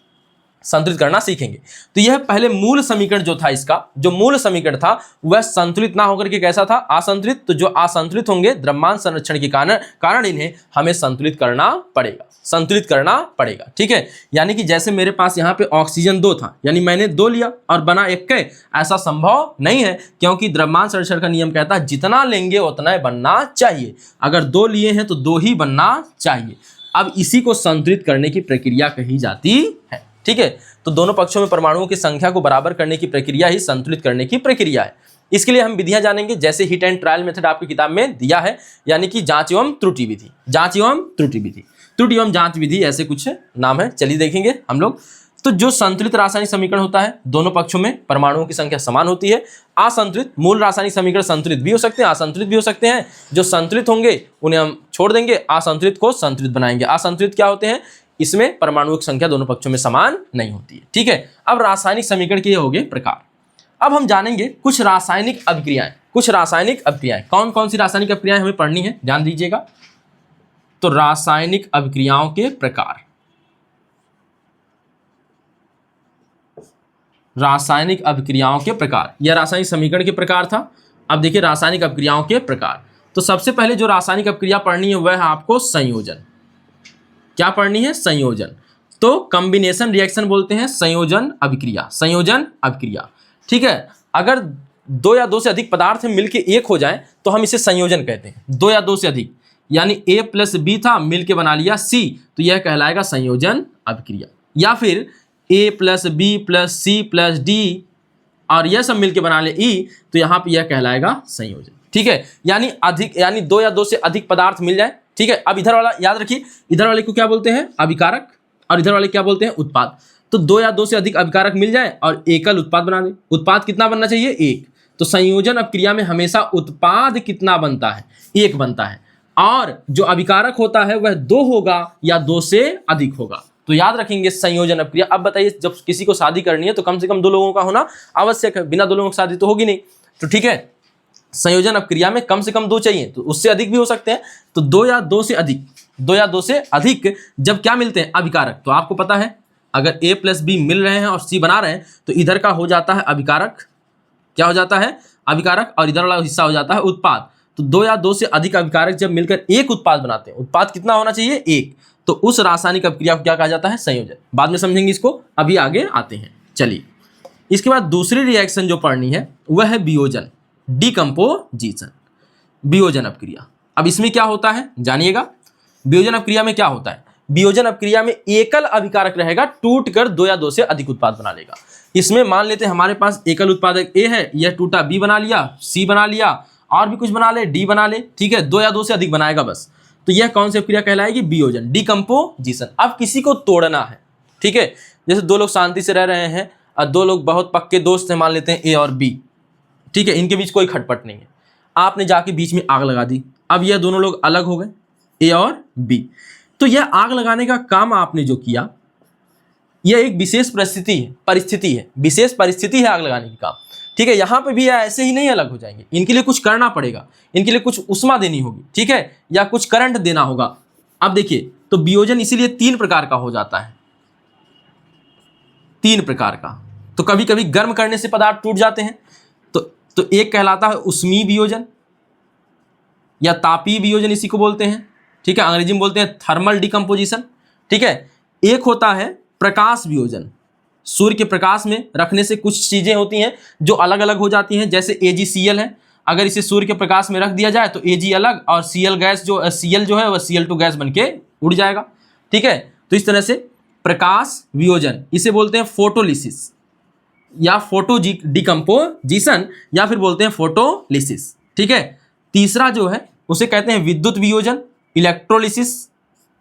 संतुलित करना सीखेंगे। तो यह पहले मूल समीकरण जो था, इसका जो मूल समीकरण था वह संतुलित ना होकर के कैसा था, असंतुलित। तो जो असंतुलित होंगे द्रव्यमान संरक्षण के कारण इन्हें हमें संतुलित करना पड़ेगा, संतुलित करना पड़ेगा। ठीक है, यानी कि जैसे मेरे पास यहाँ पे ऑक्सीजन 2 था, यानी मैंने 2 लिया और बना 1 के, ऐसा संभव नहीं है, क्योंकि द्रव्यमान संरक्षण का नियम कहता है जितना लेंगे उतना बनना चाहिए। अगर 2 लिए हैं तो 2 ही बनना चाहिए। अब इसी को संतुलित करने की प्रक्रिया कही जाती है। ठीक है, तो दोनों पक्षों में परमाणुओं की संख्या को बराबर करने की प्रक्रिया ही संतुलित करने की प्रक्रिया है। इसके लिए हम विधियां जानेंगे, जैसे हिट एंड ट्रायल मेथड आपकी किताब में दिया है, यानी कि जांच एवं त्रुटि विधि, जांच एवं त्रुटि विधि, त्रुटि एवं जांच विधि, ऐसे कुछ नाम है। चलिए देखेंगे हम लोग। तो जो संतुलित रासायनिक समीकरण होता है, दोनों पक्षों में परमाणुओं की संख्या समान होती है। असंतुलित मूल रासायनिक समीकरण संतुलित भी हो सकते हैं, असंतुलित भी हो सकते हैं। जो संतुलित होंगे उन्हें हम छोड़ देंगे, असंतुलित को संतुलित बनाएंगे। असंतुलित क्या होते हैं, इसमें परमाणुओं की संख्या दोनों पक्षों में समान नहीं होती है। ठीक है, अब रासायनिक समीकरण के हो गए प्रकार। अब हम जानेंगे कुछ रासायनिक अभिक्रियाएं, कुछ रासायनिक अभिक्रियाएं। कौन कौन सी रासायनिक अभिक्रियाएं हमें पढ़नी है, ध्यान दीजिएगा। तो रासायनिक अभिक्रियाओं के प्रकार, रासायनिक अभिक्रियाओं के प्रकार, यह रासायनिक समीकरण के प्रकार था। अब देखिए रासायनिक अभिक्रियाओं के प्रकार। तो सबसे पहले जो रासायनिक अभिक्रिया पढ़नी है वह है आपको संयोजन। क्या पढ़नी है, संयोजन। तो कॉम्बिनेशन रिएक्शन बोलते हैं संयोजन अभिक्रिया, संयोजन अभिक्रिया। ठीक है, अगर 2 या 2 से अधिक पदार्थ मिलके एक हो जाए तो हम इसे संयोजन कहते हैं। 2 या 2 से अधिक, यानी A प्लस B था, मिलके बना लिया C, तो यह कहलाएगा संयोजन अभिक्रिया। या फिर A plus B plus C plus D और यह सब मिलके बना ले E, तो यहाँ पे यह कहलाएगा संयोजन। ठीक है, यानी अधिक, यानी 2 या 2 से अधिक पदार्थ मिल जाए। ठीक है, अब इधर वाला याद रखिए, इधर वाले को क्या बोलते हैं, अभिकारक, और इधर वाले क्या बोलते हैं, उत्पाद। तो 2 या 2 से अधिक अभिकारक मिल जाए और एकल उत्पाद बना दे। उत्पाद कितना बनना चाहिए, 1। तो संयोजन अभिक्रिया में हमेशा उत्पाद कितना बनता है, 1 बनता है, और जो अभिकारक होता है वह 2 होगा या 2 से अधिक होगा। तो याद रखेंगे संयोजन अभिक्रिया। अब बताइए, जब किसी को शादी करनी है तो कम से कम 2 लोगों का होना आवश्यक है, बिना 2 लोगों की शादी तो होगी नहीं। तो ठीक है, संयोजन अभिक्रिया में कम से कम 2 चाहिए, तो उससे अधिक भी हो सकते हैं। तो 2 या 2 से अधिक, 2 या 2 से अधिक जब क्या मिलते हैं, अभिकारक। तो आपको पता है अगर A प्लस B मिल रहे हैं और C बना रहे हैं तो इधर का हो जाता है अभिकारक, क्या हो जाता है, अभिकारक, और इधर वाला हिस्सा हो जाता है उत्पाद। तो 2 या 2 से अधिक अभिकारक जब मिलकर एक उत्पाद बनाते हैं, उत्पाद कितना होना चाहिए, 1, तो उस रासायनिक अभिक्रिया को क्या कहा जाता है, संयोजन। बाद में समझेंगे इसको, अभी आगे आते हैं। चलिए, इसके बाद दूसरी रिएक्शन जो पढ़नी है वह है वियोजन, डिकम्पोजिशन, वियोजन अभिक्रिया। अब इसमें क्या होता है जानिएगा। वियोजन अभिक्रिया में क्या होता है, वियोजन अभिक्रिया में एकल अभिकारक रहेगा, टूटकर 2 या 2 से अधिक उत्पाद बना लेगा। इसमें मान लेते हैं हमारे पास एकल उत्पादक A है, यह टूटा B बना लिया, C बना लिया, और भी कुछ बना ले, D बना ले। ठीक है, 2 या 2 से अधिक बनाएगा बस। तो यह कौन सी अभिक्रिया कहलाएगी, वियोजन, डिकम्पोजिशन। अब किसी को तोड़ना है, ठीक है, जैसे 2 लोग शांति से रह रहे हैं और 2 लोग बहुत पक्के दोस्त हैं, मान लेते हैं A और B। ठीक है, इनके बीच कोई खटपट नहीं है, आपने जाके बीच में आग लगा दी। अब यह दोनों लोग अलग हो गए, A और B। तो यह आग लगाने का काम आपने जो किया, यह एक विशेष परिस्थिति है, विशेष परिस्थिति है आग लगाने की काम। ठीक है, यहाँ पे भी ऐसे ही नहीं अलग हो जाएंगे, इनके लिए कुछ करना पड़ेगा, इनके लिए कुछ उष्मा देनी होगी, ठीक है, या कुछ करंट देना होगा। अब देखिए, तो वियोजन इसीलिए 3 प्रकार का हो जाता है, 3 प्रकार का। तो कभी कभी गर्म करने से पदार्थ टूट जाते हैं, तो एक कहलाता है उष्मीय वियोजन या तापीय वियोजन, इसी को बोलते हैं। ठीक है, अंग्रेजी में बोलते हैं थर्मल डिकम्पोजिशन। ठीक है, एक होता है प्रकाश वियोजन, सूर्य के प्रकाश में रखने से कुछ चीजें होती हैं जो अलग अलग हो जाती हैं, जैसे AgCl है, अगर इसे सूर्य के प्रकाश में रख दिया जाए तो Ag अलग और Cl गैस जो Cl जो है वह Cl2 गैस बन के उड़ जाएगा। ठीक है, तो इस तरह से प्रकाश वियोजन इसे बोलते हैं फोटोलिसिस या फोटो डिकम्पोजिशन या फिर बोलते हैं फोटोलिसिस। ठीक है, तीसरा जो है उसे कहते हैं विद्युत वियोजन, इलेक्ट्रोलिसिस।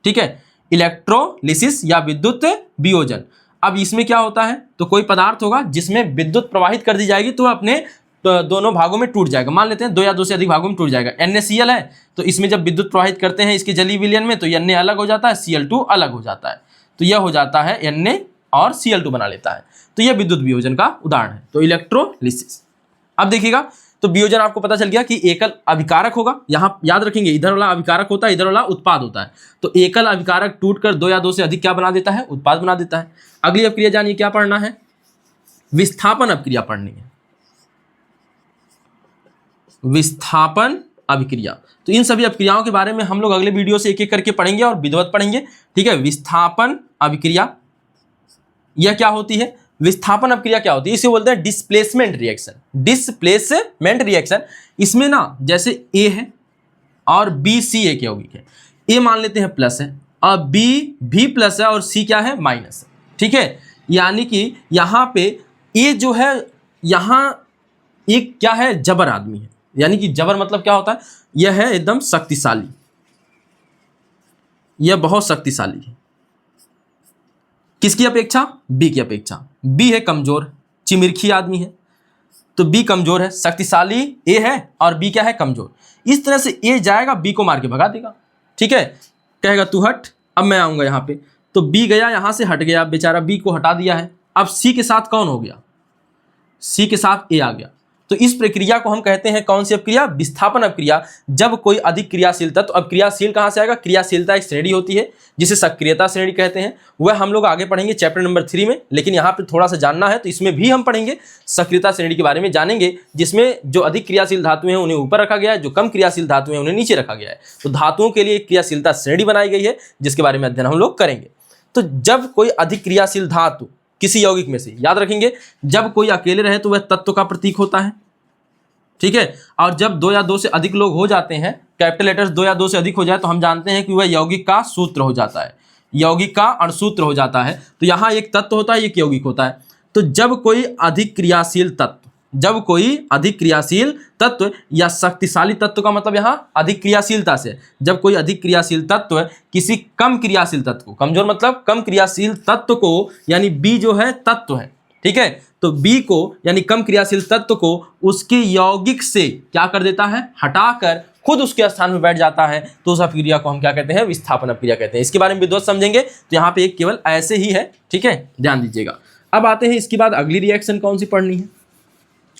ठीक है, इलेक्ट्रोलिसिस या विद्युत वियोजन। अब इसमें क्या होता है, तो कोई पदार्थ होगा जिसमें विद्युत प्रवाहित कर दी जाएगी तो अपने दोनों भागों में टूट जाएगा। मान लेते हैं 2 या 2 से अधिक भागों में टूट जाएगा। NaCl है तो इसमें जब विद्युत प्रवाहित करते हैं इसके जलीय विलयन में तो Na अलग हो जाता है, Cl2 अलग हो जाता है, तो यह हो जाता है Na और Cl2 बना लेता है। तो यह विद्युत वियोजन का उदाहरण है, तो इलेक्ट्रोलिसिस। अब देखिएगा तो वियोजन आपको पता चल गया कि एकल अभिकारक होगा, यहाँ याद रखेंगे इधर वाला अभिकारक होता है, इधर वाला उत्पाद होता है। तो एकल अभिकारक टूटकर 2 या 2 से अधिक क्या बना देता है, उत्पाद बना देता है। अगली अपक्रिया जानिए क्या पढ़ना है, विस्थापन अपक्रिया पढ़नी है, विस्थापन अभिक्रिया। तो इन सभी अपक्रियाओं के बारे में हम लोग अगले वीडियो से एक एक करके पढ़ेंगे और विधिवत पढ़ेंगे। ठीक है, विस्थापन अभिक्रिया यह क्या होती है, विस्थापन अपक्रिया क्या होती है, इसे बोलते हैं डिस्प्लेसमेंट रिएक्शन। डिस्प्लेसमेंट रिएक्शन इसमें ना जैसे A है और B C एक यौगिक है, A मान लेते हैं प्लस है और B भी प्लस है और C क्या है, माइनस है। ठीक है, यानी कि यहाँ पे A जो है यहाँ एक क्या है, जबर आदमी है, यानी कि जबर मतलब क्या होता है, यह है एकदम शक्तिशाली, यह बहुत शक्तिशाली है। किसकी अपेक्षा, बी की अपेक्षा। बी है कमजोर, चिमिरखी आदमी है, तो बी कमजोर है, शक्तिशाली ए है और बी क्या है, कमजोर। इस तरह से ए जाएगा बी को मार के भगा देगा। ठीक है, कहेगा तू हट, अब मैं आऊंगा यहाँ पे, तो बी गया यहाँ से, हट गया, बेचारा बी को हटा दिया है। अब सी के साथ कौन हो गया, सी के साथ ए आ गया। तो इस प्रक्रिया को हम कहते हैं कौन सी अपक्रिया, विस्थापन अपक्रिया। जब कोई अधिक क्रियाशील तत्व, तो अब क्रियाशील कहाँ से आएगा, क्रियाशीलता एक श्रेणी होती है जिसे सक्रियता श्रेणी कहते हैं, वह हम लोग आगे पढ़ेंगे चैप्टर नंबर 3 में। लेकिन यहाँ पे थोड़ा सा जानना है तो इसमें भी हम पढ़ेंगे, सक्रियता श्रेणी के बारे में जानेंगे, जिसमें जो अधिक क्रियाशील धातुएं हैं उन्हें ऊपर रखा गया है, जो कम क्रियाशील धातुएं हैं उन्हें नीचे रखा गया है। तो धातुओं के लिए एक क्रियाशीलता श्रेणी बनाई गई है जिसके बारे में अध्ययन हम लोग करेंगे। तो जब कोई अधिक क्रियाशील धातु किसी यौगिक में से, याद रखेंगे जब कोई अकेले रहे तो वह तत्व का प्रतीक होता है। ठीक है, और जब 2 या 2 से अधिक लोग हो जाते हैं, कैपिटल लेटर्स 2 या 2 से अधिक हो जाए तो हम जानते हैं कि वह यौगिक का सूत्र हो जाता है, यौगिक का अणुसूत्र हो जाता है। तो यहाँ एक तत्व होता है, एक यौगिक होता है। तो जब कोई अधिक क्रियाशील तत्व, जब कोई अधिक क्रियाशील तत्व या शक्तिशाली तत्व का मतलब यहाँ अधिक क्रियाशीलता से, जब कोई अधिक क्रियाशील तत्व किसी कम क्रियाशील तत्व को, कमजोर मतलब कम क्रियाशील तत्व को, यानी बी जो है तत्व है, ठीक है, तो बी को यानी कम क्रियाशील तत्व को उसके यौगिक से क्या कर देता है, हटाकर खुद उसके स्थान में बैठ जाता है, तो उस अपक्रिया को हम क्या कहते हैं, विस्थापन अपक्रिया कहते हैं। इसके बारे में विद्वत समझेंगे तो यहाँ पे एक केवल ऐसे ही है। ठीक है, ध्यान दीजिएगा। अब आते हैं इसके बाद अगली रिएक्शन कौन सी पढ़नी है,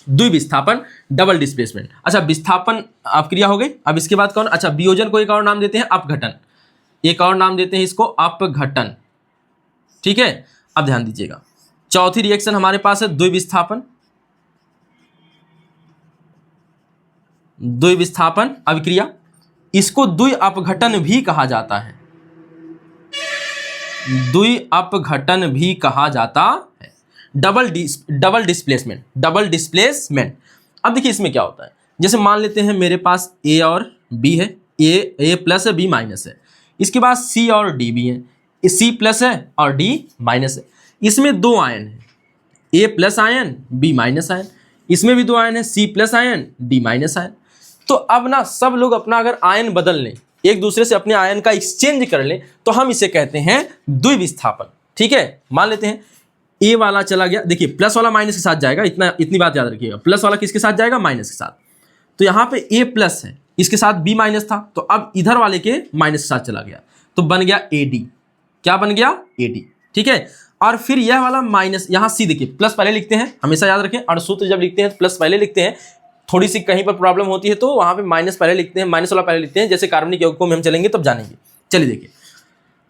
द्विविस्थापन, डबल डिस्प्लेसमेंट। अच्छा, विस्थापन अपक्रिया हो गई। अब इसके बाद कौन, अच्छा वियोजन को एक और नाम देते हैं अपघटन, एक और नाम देते हैं इसको अपघटन। ठीक है, अब ध्यान दीजिएगा, चौथी रिएक्शन हमारे पास है द्विविस्थापन, द्विविस्थापन अभिक्रिया। इसको द्वि अपघटन भी कहा जाता है, द्वि अपघटन भी कहा जाता है। Double displacement, double displacement. अब देखिए इसमें क्या होता है, जैसे मान लेते हैं मेरे पास ए और बी है, ए प्लस है, बी माइनस है। इसके बाद सी और डी भी है, सी प्लस है और डी माइनस है। इसमें 2 आयन है, A plus ion, B minus ion. इसमें भी 2 आयन है, C plus ion, D minus ion. तो अब ना सब लोग अपना अगर आयन बदल लें, एक दूसरे से अपने आयन का एक्सचेंज कर लें, तो हम इसे कहते हैं द्विविस्थापन। ठीक है, मान लेते हैं ए वाला चला गया, देखिए प्लस वाला माइनस के साथ जाएगा, इतनी बात याद रखिएगा, प्लस वाला किसके साथ जाएगा, माइनस के साथ। तो यहाँ पे ए प्लस है, इसके साथ बी माइनस था, तो अब इधर वाले के माइनस के साथ चला गया, तो बन गया ए डी। क्या बन गया, ए डी। ठीक है, और फिर यह वाला माइनस, यहाँ सी देखिए प्लस पहले लिखते हैं, हमेशा याद रखें अणुसूत्र जब लिखते हैं तो प्लस पहले लिखते हैं। थोड़ी सी कहीं पर प्रॉब्लम होती है तो वहाँ पे माइनस पहले लिखते हैं, माइनस वाला पहले लिखते हैं, जैसे कार्बनिक यौगिकों में हम चलेंगे तब जानेंगे। चलिए देखिए,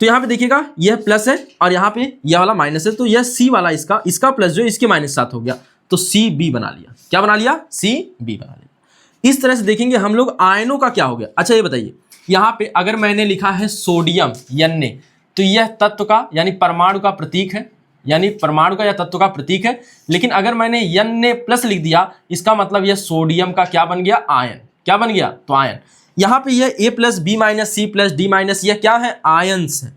तो यहाँ पे देखिएगा यह प्लस है और यहाँ पे यह वाला माइनस है, तो यह सी वाला इसका प्लस जो इसके माइनस के साथ हो गया, तो सी बी बना लिया। क्या बना लिया, सी बी बना लिया। इस तरह से देखेंगे हम लोग आयनों का क्या हो गया। अच्छा ये बताइए, यहाँ पे अगर मैंने लिखा है सोडियम Na, तो यह तत्व का यानी परमाणु का प्रतीक है, यानी परमाणु का या तत्व का प्रतीक है। लेकिन अगर मैंने Na+ लिख दिया, इसका मतलब यह सोडियम का क्या बन गया, आयन। क्या बन गया, तो आयन। यहाँ पे यह A+B-C+D- यह क्या है, आयन्स है,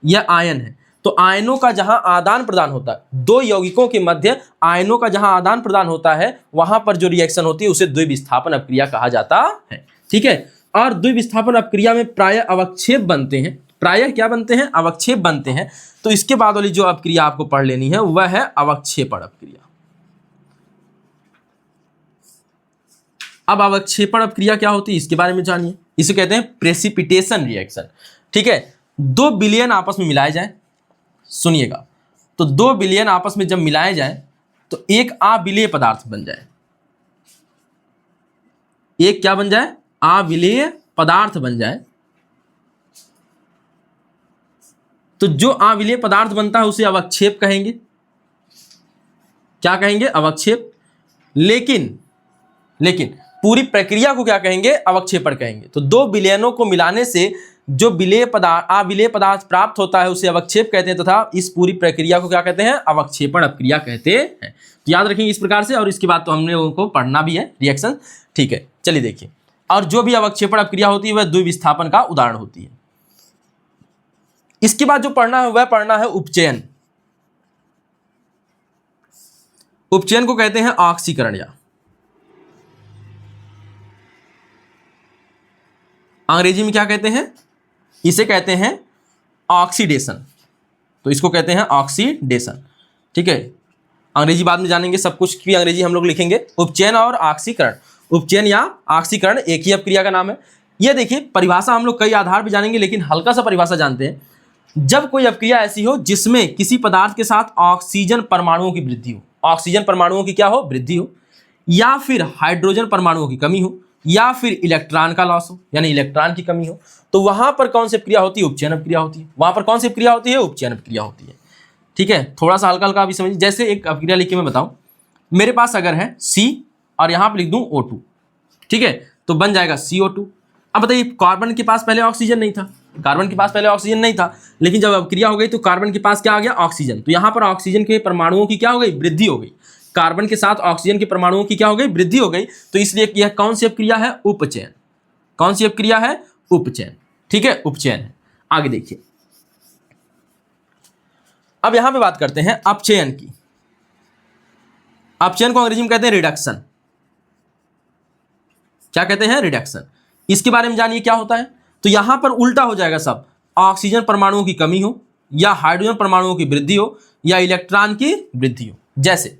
यह आयन है। तो आयनों का जहां आदान प्रदान होता है, दो यौगिकों के मध्य आयनों का जहां आदान प्रदान होता है, वहां पर जो रिएक्शन होती है उसे द्विविस्थापन अपक्रिया कहा जाता है। ठीक है। और द्विविस्थापन अपक्रिया में प्राय अवक्षेप बनते हैं। प्राय क्या बनते हैं, अवक्षेप बनते हैं। तो इसके बाद वाली जो अपक्रिया आपको पढ़ लेनी है वह है अवक्षेपण अपक्रिया। अब अवक्षेपण अपक्रिया क्या होती है इसके बारे में जानिए। इसे कहते हैं प्रेसिपिटेशन रिएक्शन। ठीक है। 2 विलयन आपस में मिलाए जाए, सुनिएगा, तो 2 विलयन आपस में जब मिलाए जाए तो एक अविलेय पदार्थ बन जाए। एक क्या बन जाए, अविलेय पदार्थ बन जाए। तो जो अविलेय पदार्थ बनता है उसे अवक्षेप कहेंगे। क्या कहेंगे, अवक्षेप। लेकिन पूरी प्रक्रिया को क्या कहेंगे, अवक्षेपण कहेंगे। तो 2 विलयनों को मिलाने से जो अविलेय पदार्थ प्राप्त होता है उसे अवक्षेप कहते हैं, तथा इस पूरी प्रक्रिया को क्या कहते हैं, अवक्षेपण अपक्रिया कहते हैं। तो याद रखेंगे इस प्रकार से। और इसके बाद तो हमने उनको पढ़ना भी है रिएक्शन। ठीक है, चलिए देखिए। और जो भी अवक्षेपण अपक्रिया होती है वह द्विविस्थापन का उदाहरण होती है। इसके बाद जो पढ़ना है वह पढ़ना है उपचयन। उपचयन को कहते हैं ऑक्सीकरण, या अंग्रेजी में क्या कहते हैं, इसे कहते हैं ऑक्सीडेशन। तो इसको कहते हैं ऑक्सीडेशन। ठीक है, अंग्रेजी बाद में जानेंगे, सब कुछ की अंग्रेजी हम लोग लिखेंगे। उपचयन और ऑक्सीकरण, उपचयन या ऑक्सीकरण एक ही अपक्रिया का नाम है। यह देखिए, परिभाषा हम लोग कई आधार पर जानेंगे, लेकिन हल्का सा परिभाषा जानते हैं। जब कोई अपक्रिया ऐसी हो जिसमें किसी पदार्थ के साथ ऑक्सीजन परमाणुओं की वृद्धि हो, ऑक्सीजन परमाणुओं की क्या हो, वृद्धि हो, या फिर हाइड्रोजन परमाणुओं की कमी हो, या फिर इलेक्ट्रॉन का लॉस हो, यानी इलेक्ट्रॉन की कमी हो, तो वहां पर कौन सी अपक्रिया होती है, उपचयन अपक्रिया होती है। वहां पर कौन सी अपक्रिया होती है, उपचयन अपक्रिया होती है। ठीक है, थोड़ा सा हल्का हल्का अभी समझिए। जैसे एक अपक्रिया लिख के मैं बताऊं, मेरे पास अगर है C और यहां पर लिख दूं O2, ठीक है, तो बन जाएगा CO2। अब बताइए, कार्बन के पास पहले ऑक्सीजन नहीं था, कार्बन के पास पहले ऑक्सीजन नहीं था, लेकिन जब अपक्रिया हो गई तो कार्बन के पास क्या आ गया, ऑक्सीजन। तो यहां पर ऑक्सीजन के परमाणुओं की क्या हो गई, वृद्धि हो गई। कार्बन के साथ ऑक्सीजन के परमाणुओं की क्या हो गई, वृद्धि हो गई। तो इसलिए यह कौन सी अपक्रिया है, उपचयन। कौन सी अपक्रिया है, उपचयन। ठीक है, उपचयन है। आगे देखिए, अब यहां पे बात करते हैं अपचयन की। अपचयन को अंग्रेजी में कहते हैं रिडक्शन। क्या कहते हैं, रिडक्शन। इसके बारे में जानिए क्या होता है। तो यहां पर उल्टा हो जाएगा सब, ऑक्सीजन परमाणुओं की कमी हो, या हाइड्रोजन परमाणुओं की वृद्धि हो, या इलेक्ट्रॉन की वृद्धि हो। जैसे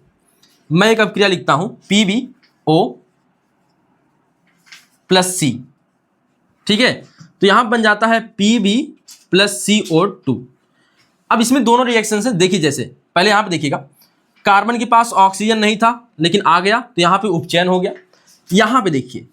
मैं एक अपक्रिया लिखता हूं PbO+C, ठीक है, तो यहां बन जाता है Pb+CO2। अब इसमें दोनों रिएक्शन है, देखिए। जैसे पहले यहां पे देखिएगा, कार्बन के पास ऑक्सीजन नहीं था लेकिन आ गया, तो यहां पे उपचयन हो गया। यहां पे देखिए,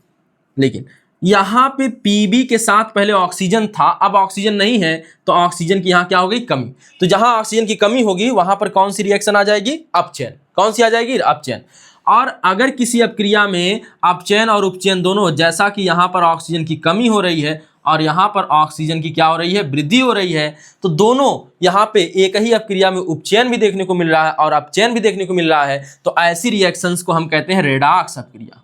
लेकिन यहां पे Pb के साथ पहले ऑक्सीजन था, अब ऑक्सीजन नहीं है, तो ऑक्सीजन की यहां क्या हो गई, कमी। तो जहां ऑक्सीजन की कमी होगी वहां पर कौन सी रिएक्शन आ जाएगी, अपचयन। कौन सी आ जाएगी, अपचयन। और अगर किसी अपक्रिया में अपचयन और उपचयन दोनों, जैसा कि यहां पर ऑक्सीजन की कमी हो रही है और यहां पर ऑक्सीजन की क्या हो रही है, वृद्धि हो रही है, तो दोनों यहां पे एक ही अपक्रिया में उपचयन भी देखने को मिल रहा है और अपचयन भी देखने को मिल रहा है, तो ऐसी रिएक्शंस को हम कहते हैं रेडॉक्स अपक्रिया।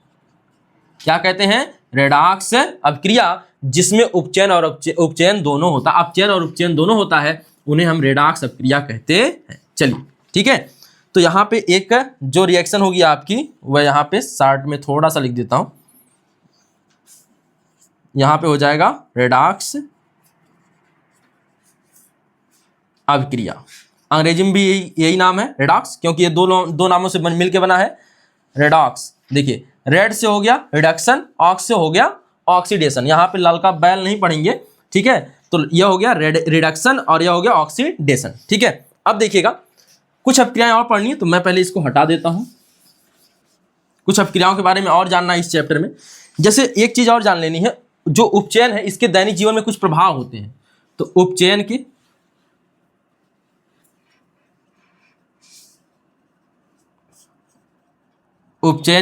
क्या कहते हैं, रेडॉक्स अपक्रिया, जिसमें उपचयन और उपचयन दोनों होता है, अपचयन और उपचयन दोनों होता है, उन्हें हम रेडॉक्स अपक्रिया कहते हैं। चलिए, ठीक है। तो यहां पे एक जो रिएक्शन होगी आपकी, वह यहां पे शार्ट में थोड़ा सा लिख देता हूं। यहां पे हो जाएगा रेडॉक्स अपक्रिया। अंग्रेजी में भी यही नाम है, रेडॉक्स, क्योंकि ये दो नामों से मिलकर बना है, रेडॉक्स। देखिए, रेड से हो गया रिडक्शन, ऑक्स से हो गया ऑक्सीडेशन। यहां पे लाल का बैल नहीं पढ़ेंगे, ठीक है। तो यह हो गया रिडक्शन और यह हो गया ऑक्सीडेशन। ठीक है, अब देखिएगा, कुछ अपक्रियाएं और पढ़नी है, तो मैं पहले इसको हटा देता हूं। कुछ अपक्रियाओं के बारे में और जानना है इस चैप्टर में। जैसे एक चीज और जान लेनी है, जो उपचयन है इसके दैनिक जीवन में कुछ प्रभाव होते हैं। तो उपचयन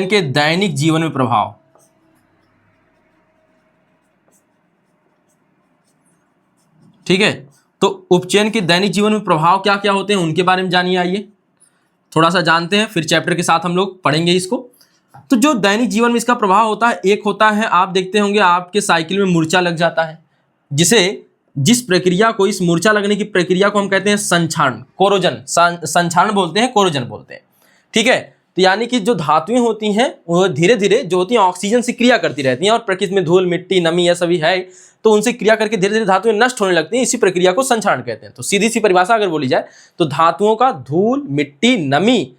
के दैनिक जीवन में प्रभाव, ठीक है, तो उपचयन के दैनिक जीवन में प्रभाव क्या क्या होते हैं उनके बारे में जानिए। आइए थोड़ा सा जानते हैं, फिर चैप्टर के साथ हम लोग पढ़ेंगे इसको। तो जो दैनिक जीवन में इसका प्रभाव होता है, एक होता है, आप देखते होंगे आपके साइकिल में मूर्छा लग जाता है, जिस प्रक्रिया को, इस मूर्छा लगने की प्रक्रिया को हम कहते हैं संक्षारण, कोरोजन, संक्षारण बोलते हैं, कोरोजन बोलते हैं। ठीक है, तो यानी कि जो धातुएं होती हैं वो धीरे धीरे जो होती हैं ऑक्सीजन से क्रिया करती रहती हैं, और प्रकृति में धूल मिट्टी नमी यह सभी है, तो उनसे क्रिया करके धीरे धीरे धातुएं नष्ट होने लगती हैं। इसी प्रक्रिया को संक्षारण कहते हैं। तो सीधी सी परिभाषा अगर बोली जाए तो धातुओं का धूल मिट्टी नमी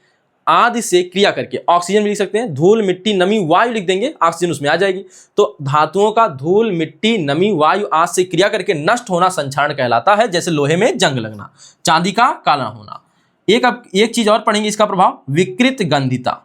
आदि से क्रिया करके, ऑक्सीजन भी लिख सकते हैं, धूल मिट्टी नमी वायु लिख देंगे, ऑक्सीजन उसमें आ जाएगी। तो धातुओं का धूल मिट्टी नमी वायु आदि से क्रिया करके नष्ट होना संक्षारण कहलाता है। जैसे लोहे में जंग लगना, चांदी का काला होना। एक चीज और पढ़ेंगे इसका प्रभाव, विकृत गंधिता।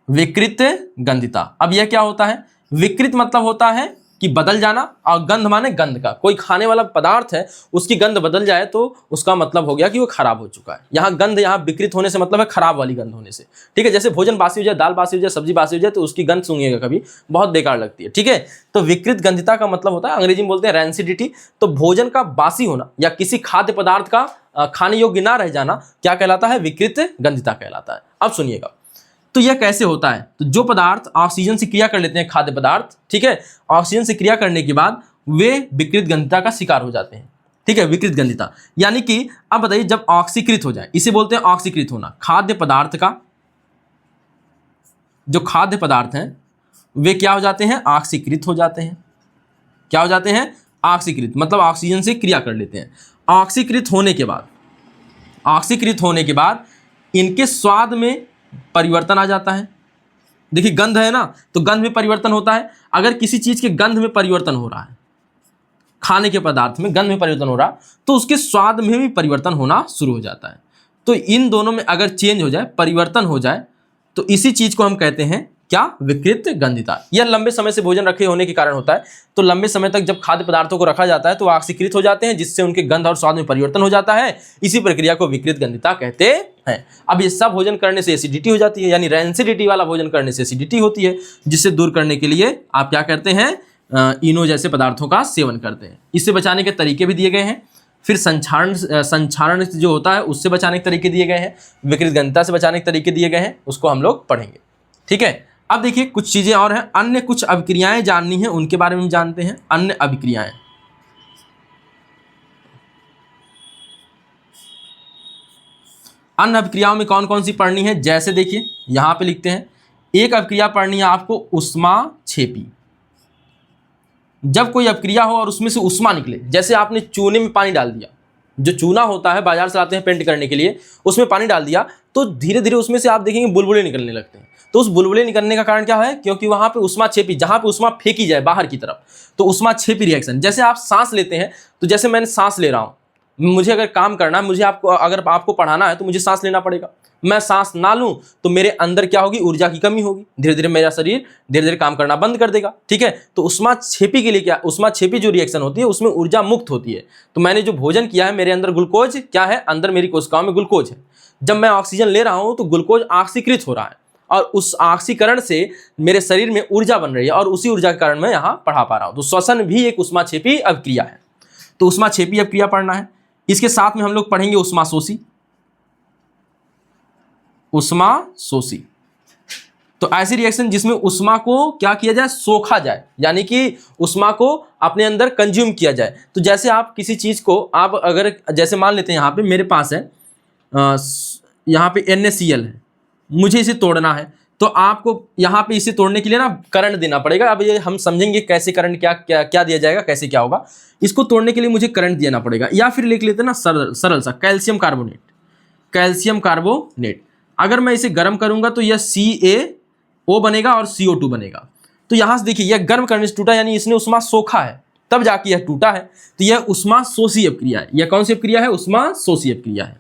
विकृत गंधिता, अब यह क्या होता है? विकृत मतलब होता है कि बदल जाना, और गंध माने गंध का, कोई खाने वाला पदार्थ है उसकी गंध बदल जाए तो उसका मतलब हो गया कि वो खराब हो चुका है। यहाँ गंध, यहाँ विकृत होने से मतलब है खराब वाली गंध होने से। ठीक है, जैसे भोजन बासी हो जाए, दाल बासी हो जाए, सब्जी बासी हो जाए, तो उसकी गंध सूंघिएगा कभी, बहुत बेकार लगती है। ठीक है, तो विकृत गंधिता का मतलब होता है, अंग्रेजी में बोलते हैं रैंसिडिटी। तो भोजन का बासी होना या किसी खाद्य पदार्थ का खाने योग्य ना रह जाना क्या कहलाता है? विकृत गंधिता कहलाता है। अब सुनिएगा, तो यह कैसे होता है? तो जो पदार्थ ऑक्सीजन से क्रिया कर लेते हैं, खाद्य पदार्थ, ठीक है, ऑक्सीजन से क्रिया करने के बाद वे विकृत गंधिता का शिकार हो जाते हैं। ठीक है, विकृत गंधिता यानी कि अब बताइए, जब ऑक्सीकृत हो जाए, इसे बोलते हैं ऑक्सीकृत होना। खाद्य पदार्थ का, जो खाद्य पदार्थ हैं वे क्या हो जाते हैं? ऑक्सीकृत हो जाते हैं। क्या हो जाते हैं? ऑक्सीकृत, मतलब ऑक्सीजन से क्रिया कर लेते हैं। ऑक्सीकृत होने के बाद इनके स्वाद में परिवर्तन आ जाता है। देखिए गंध है ना, तो गंध में परिवर्तन होता है। अगर किसी चीज के गंध में परिवर्तन हो रहा है, खाने के पदार्थ में गंध में परिवर्तन हो रहा, तो उसके स्वाद में भी परिवर्तन होना शुरू हो जाता है। तो इन दोनों में अगर चेंज हो जाए, परिवर्तन हो जाए, तो इसी चीज को हम कहते हैं क्या? विकृत गंधिता। यह लंबे समय से भोजन रखे होने के कारण होता है। तो लंबे समय तक जब खाद्य पदार्थों को रखा जाता है तो ऑक्सीकृत हो जाते हैं, जिससे उनके गंध और स्वाद में परिवर्तन हो जाता है। इसी प्रक्रिया को विकृत गंधिता कहते हैं। अब ये सब भोजन करने से एसिडिटी हो जाती है, यानी रैंसिडिटी वाला भोजन करने से एसिडिटी होती है, जिससे दूर करने के लिए आप क्या करते हैं? इनो जैसे पदार्थों का सेवन करते हैं। इससे बचाने के तरीके भी दिए गए हैं। फिर संक्षारण जो होता है उससे बचाने के तरीके दिए गए हैं, विकृत गंधिता से बचाने के तरीके दिए गए हैं, उसको हम लोग पढ़ेंगे। ठीक है, अब देखिए कुछ चीजें और हैं, अन्य कुछ अभिक्रियाएं जाननी है, उनके बारे में जानते हैं। अन्य अभिक्रियाएं, अन्य अभिक्रियाओं में कौन कौन सी पढ़नी है? जैसे देखिए यहां पे लिखते हैं, एक अभिक्रिया पढ़नी है आपको, ऊष्माक्षेपी। जब कोई अभिक्रिया हो और उसमें से ऊष्मा निकले, जैसे आपने चूने में पानी डाल दिया, जो चूना होता है बाजार से लाते हैं पेंट करने के लिए, उसमें पानी डाल दिया, तो धीरे धीरे उसमें से आप देखेंगे बुलबुले निकलने लगते हैं। तो उस बुलबुले निकलने का कारण क्या है? क्योंकि वहां पे ऊष्माक्षेपी, जहां पे ऊष्मा फेंकी जाए बाहर की तरफ, तो ऊष्माक्षेपी रिएक्शन। जैसे आप सांस लेते हैं, तो जैसे मैंने सांस ले रहा हूं, मुझे अगर काम करना है, मुझे अगर आपको पढ़ाना है तो मुझे सांस लेना पड़ेगा। मैं सांस ना लूं तो मेरे अंदर क्या होगी? ऊर्जा की कमी होगी, धीरे धीरे मेरा शरीर धीरे धीरे काम करना बंद कर देगा। ठीक है, तो ऊष्माक्षेपी के लिए क्या? ऊष्माक्षेपी जो रिएक्शन होती है उसमें ऊर्जा मुक्त होती है। तो मैंने जो भोजन किया है, मेरे अंदर ग्लूकोज क्या है? अंदर मेरी कोशिकाओं में ग्लूकोज है। जब मैं ऑक्सीजन ले रहा हूं तो ग्लूकोज ऑक्सीकृत हो रहा है, और उस ऑक्सीकरण से मेरे शरीर में ऊर्जा बन रही है, और उसी ऊर्जा के कारण मैं यहाँ पढ़ा पा रहा हूं। तो श्वसन भी एक ऊष्माक्षेपी अभिक्रिया है। तो ऊष्माक्षेपी अभिक्रिया पढ़ना है। इसके साथ में हम लोग पढ़ेंगे ऊष्माशोषी। ऊष्माशोषी तो ऐसी रिएक्शन जिसमें ऊष्मा को क्या किया जाए? सोखा जाए, यानी कि ऊष्मा को अपने अंदर कंज्यूम किया जाए। तो जैसे आप किसी चीज को, आप अगर जैसे मान लेते हैं यहाँ पे मेरे पास है, यहाँ पे NaCl है, मुझे इसे तोड़ना है, तो आपको यहाँ पे इसे तोड़ने के लिए ना करंट देना पड़ेगा। अब ये हम समझेंगे कैसे करंट क्या दिया जाएगा, कैसे क्या होगा। इसको तोड़ने के लिए मुझे करंट देना पड़ेगा, या फिर लिख लेते हैं ना सरल सा कैल्शियम कार्बोनेट। कैल्शियम कार्बोनेट अगर मैं इसे गर्म करूंगा तो यह CaO बनेगा और CO2 बनेगा। तो यहां से देखिए यह गर्म करने से टूटा, यानी इसने ऊष्मा सोखा है, तब जाके यह टूटा है। तो यह ऊष्माशोषी अभिक्रिया है। यह कौन सी अभिक्रिया है? ऊष्माशोषी अभिक्रिया है।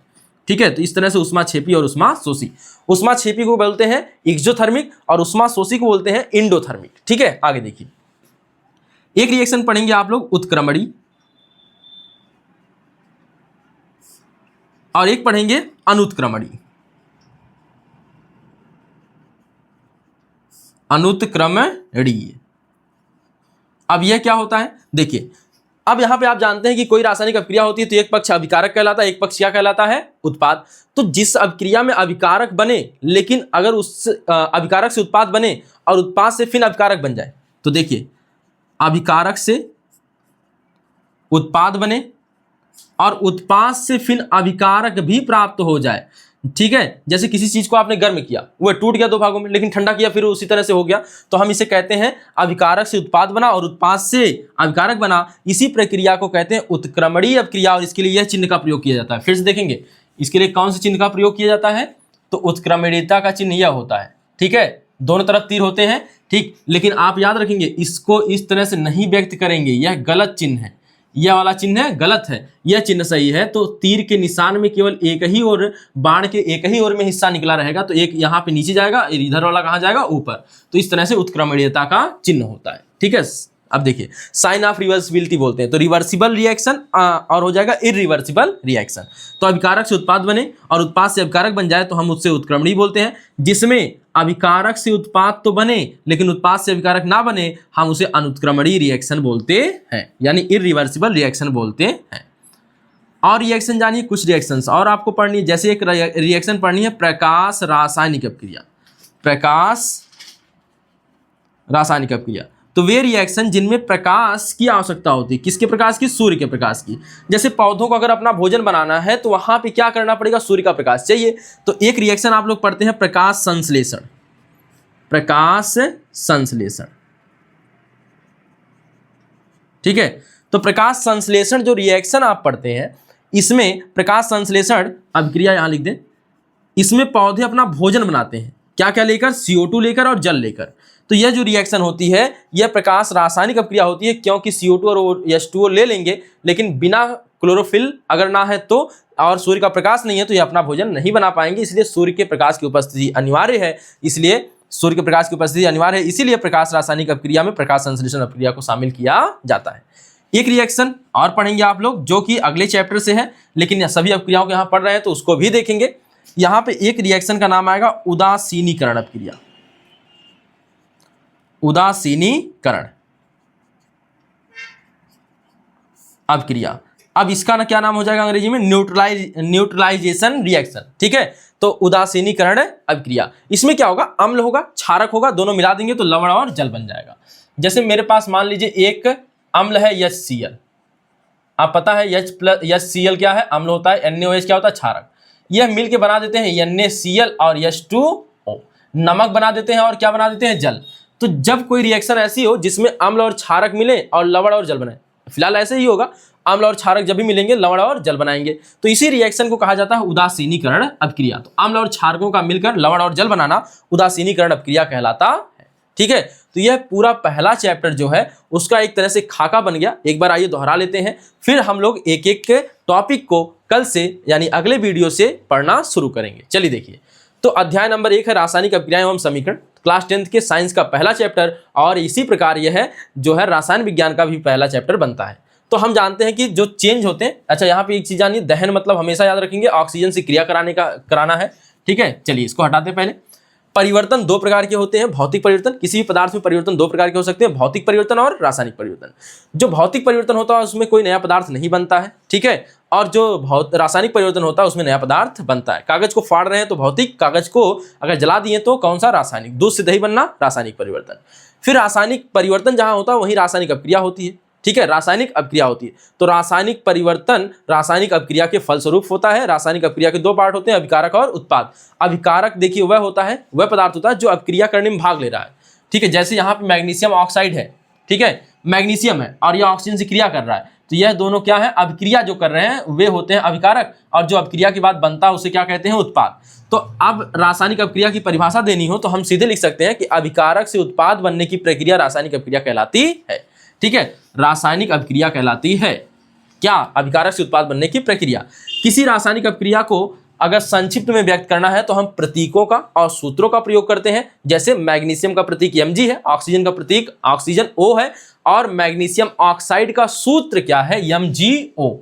ठीक है, तो इस तरह से ऊष्माक्षेपी और ऊष्माशोषी। ऊष्माक्षेपी को बोलते हैं एक्सोथर्मिक और ऊष्माशोषी को बोलते हैं इंडोथर्मिक। ठीक है, आगे देखिए एक रिएक्शन पढ़ेंगे आप लोग, उत्क्रमणी, और एक पढ़ेंगे अनुत्क्रमणी। अनुत्क्रमणीय। अब यह क्या होता है? देखिए अब यहाँ पे आप जानते हैं कि कोई रासायनिक अभिक्रिया होती है तो एक पक्ष अभिकारक कहलाता है, एक पक्ष क्या कहलाता है, उत्पाद। तो जिस अभिक्रिया में अभिकारक बने लेकिन अगर उस अभिकारक से उत्पाद बने और उत्पाद से फिर अभिकारक बन जाए, तो देखिए अभिकारक से उत्पाद बने और उत्पाद से फिर अभिकारक भी प्राप्त हो जाए, ठीक है। जैसे किसी चीज को आपने गर्म किया, वो टूट गया दो भागों में, लेकिन ठंडा किया फिर उसी तरह से हो गया, तो हम इसे कहते हैं अभिकारक से उत्पाद बना और उत्पाद से अभिकारक बना। इसी प्रक्रिया को कहते हैं उत्क्रमणीय अभिक्रिया और इसके लिए यह चिन्ह का प्रयोग किया जाता है। फिर से देखेंगे इसके लिए कौन से चिन्ह का प्रयोग किया जाता है, तो उत्क्रमणीयता का चिन्ह यह होता है, ठीक है। दोनों तरफ तीर होते हैं, ठीक, लेकिन आप याद रखेंगे इसको इस तरह से नहीं व्यक्त करेंगे, यह गलत चिन्ह है, यह वाला चिन्ह है गलत है, यह चिन्ह सही है। तो तीर के निशान में केवल एक ही ओर, बाण के एक ही ओर में हिस्सा निकला रहेगा, तो एक यहाँ पे नीचे जाएगा, इधर वाला कहाँ जाएगा, ऊपर। तो इस तरह से उत्क्रमणीयता का चिन्ह होता है, ठीक है। अब देखिए साइन ऑफ रिवर्सिबिलिटी बोलते हैं, तो रिवर्सिबल रिएक्शन और हो जाएगा इरिवर्सिबल रिएक्शन। तो अभिकारक से उत्पाद बने और उत्पाद से अभिकारक बन जाए तो हम उससे उत्क्रमणीय बोलते हैं। जिसमें अभिकारक से उत्पाद तो बने लेकिन उत्पाद से अभिकारक ना बने, हम उसे अनुत्क्रमणीय रिएक्शन बोलते हैं, यानी इरिवर्सिबल रिएक्शन बोलते हैं। और रिएक्शन जानिए, कुछ रिएक्शंस और आपको पढ़नी है। जैसे एक रिएक्शन पढ़नी है प्रकाश रासायनिक अपक्रिया, प्रकाश रासायनिक अपक्रिया। तो वे रिएक्शन जिनमें प्रकाश की आवश्यकता होती है, किसके प्रकाश की, सूर्य के प्रकाश की। जैसे पौधों को अगर अपना भोजन बनाना है तो वहां पे क्या करना पड़ेगा, सूर्य का प्रकाश चाहिए। तो एक रिएक्शन आप लोग पढ़ते हैं प्रकाश संश्लेषण, प्रकाश संश्लेषण, ठीक है। तो प्रकाश संश्लेषण जो रिएक्शन आप पढ़ते हैं, इसमें प्रकाश संश्लेषण अभिक्रिया यहां लिख दें, इसमें पौधे अपना भोजन बनाते हैं, क्या क्या लेकर, CO2 लेकर और जल लेकर। तो यह जो रिएक्शन होती है यह प्रकाश रासायनिक अपक्रिया होती है, क्योंकि CO2 और H2O ले लेंगे लेकिन बिना क्लोरोफिल अगर ना है तो, और सूर्य का प्रकाश नहीं है तो ये अपना भोजन नहीं बना पाएंगे। इसलिए सूर्य के प्रकाश की उपस्थिति अनिवार्य है, इसलिए सूर्य के प्रकाश की उपस्थिति अनिवार्य है, इसीलिए प्रकाश रासायनिक अपक्रिया में प्रकाश संश्लेषण अपक्रिया को शामिल किया जाता है। एक रिएक्शन और पढ़ेंगे आप लोग जो कि अगले चैप्टर से है, लेकिन सभी अपक्रियाओं को यहाँ पढ़ रहे हैं तो उसको भी देखेंगे। यहाँ पे एक रिएक्शन का नाम आएगा उदासीनीकरण अपक्रिया, उदासीनीकरण अपक्रिया। अब इसका ना क्या नाम हो जाएगा अंग्रेजी में, न्यूट्रलाइजेशन रिएक्शन, ठीक है। तो उदासीनीकरण अपक्रिया, इसमें क्या होगा, अम्ल होगा, क्षारक होगा, दोनों मिला देंगे तो लवण और जल बन जाएगा। जैसे मेरे पास मान लीजिए एक अम्ल है HCl, आप पता है HCl क्या है, अम्ल होता है, NaOH क्या होता है, क्षारक। यह मिल के बना देते हैं NaCl और H2O, नमक बना देते हैं और क्या बना देते हैं, जल। तो जब कोई रिएक्शन ऐसी हो जिसमें अम्ल और क्षारक मिले और लवण और जल बनाए, फिलहाल ऐसे ही होगा, अम्ल और क्षारक जब भी मिलेंगे लवण और जल बनाएंगे, तो इसी रिएक्शन को कहा जाता है उदासीनीकरण अपक्रिया। तो अम्ल और क्षारकों का मिलकर लवण और जल बनाना उदासीनीकरण अपक्रिया कहलाता है, ठीक है। तो यह पूरा पहला चैप्टर जो है उसका एक तरह से खाका बन गया। एक बार आइए दोहरा लेते हैं, फिर हम लोग एक एक टॉपिक को कल से यानी अगले वीडियो से पढ़ना शुरू करेंगे। चलिए देखिए, तो अध्याय नंबर 1 है रासायनिक अपक्रियाएं एवं समीकरण, क्लास 10th के साइंस का पहला चैप्टर, और इसी प्रकार यह है जो है रसायन विज्ञान का भी पहला चैप्टर बनता है। तो हम जानते हैं कि जो चेंज होते हैं, अच्छा यहाँ पे एक चीज जानिए, दहन मतलब हमेशा याद रखेंगे ऑक्सीजन से क्रिया कराना है, ठीक है। चलिए इसको हटाते हैं। पहले परिवर्तन दो प्रकार के होते हैं, भौतिक परिवर्तन, किसी भी पदार्थ में परिवर्तन दो प्रकार के हो सकते हैं, भौतिक परिवर्तन और रासायनिक परिवर्तन। जो भौतिक परिवर्तन होता है उसमें कोई नया पदार्थ नहीं बनता है, ठीक है, और जो रासायनिक परिवर्तन होता है उसमें नया पदार्थ बनता है। कागज को फाड़ रहे हैं तो भौतिक, कागज को अगर जला दिए तो कौन सा, रासायनिक। दूध से दही बनना रासायनिक परिवर्तन। फिर रासायनिक परिवर्तन जहां होता है वहीं रासायनिक अपक्रिया होती है, ठीक है, रासायनिक अपक्रिया होती है। तो रासायनिक परिवर्तन रासायनिक अपक्रिया के फलस्वरूप होता है। रासायनिक अपक्रिया के दो पार्ट होते हैं, अभिकारक और उत्पाद। अभिकारक देखिए वह होता है, वह पदार्थ होता है जो अपक्रिया करने में भाग ले रहा है, ठीक है। जैसे यहाँ पे मैग्नीशियम ऑक्साइड है, ठीक है, मैग्नीशियम है और यह ऑक्सीजन से क्रिया कर रहा है, तो यह दोनों क्या है, अभिक्रिया जो कर रहे हैं वे होते हैं अभिकारक, और जो अपक्रिया के बाद बनता है उसे क्या कहते हैं, उत्पाद। तो अब रासायनिक अपक्रिया की परिभाषा देनी हो तो हम सीधे लिख सकते हैं कि अभिकारक से उत्पाद बनने की प्रक्रिया रासायनिक अपक्रिया कहलाती है, ठीक है, रासायनिक अपक्रिया कहलाती है। क्या, अभिकारक से उत्पाद बनने की प्रक्रिया। किसी रासायनिक अपक्रिया को अगर संक्षिप्त में व्यक्त करना है तो हम प्रतीकों का और सूत्रों का प्रयोग करते हैं। जैसे मैग्नीशियम का प्रतीक Mg है, ऑक्सीजन का प्रतीक ऑक्सीजन O है, और मैग्नीशियम ऑक्साइड का सूत्र क्या है, MgO।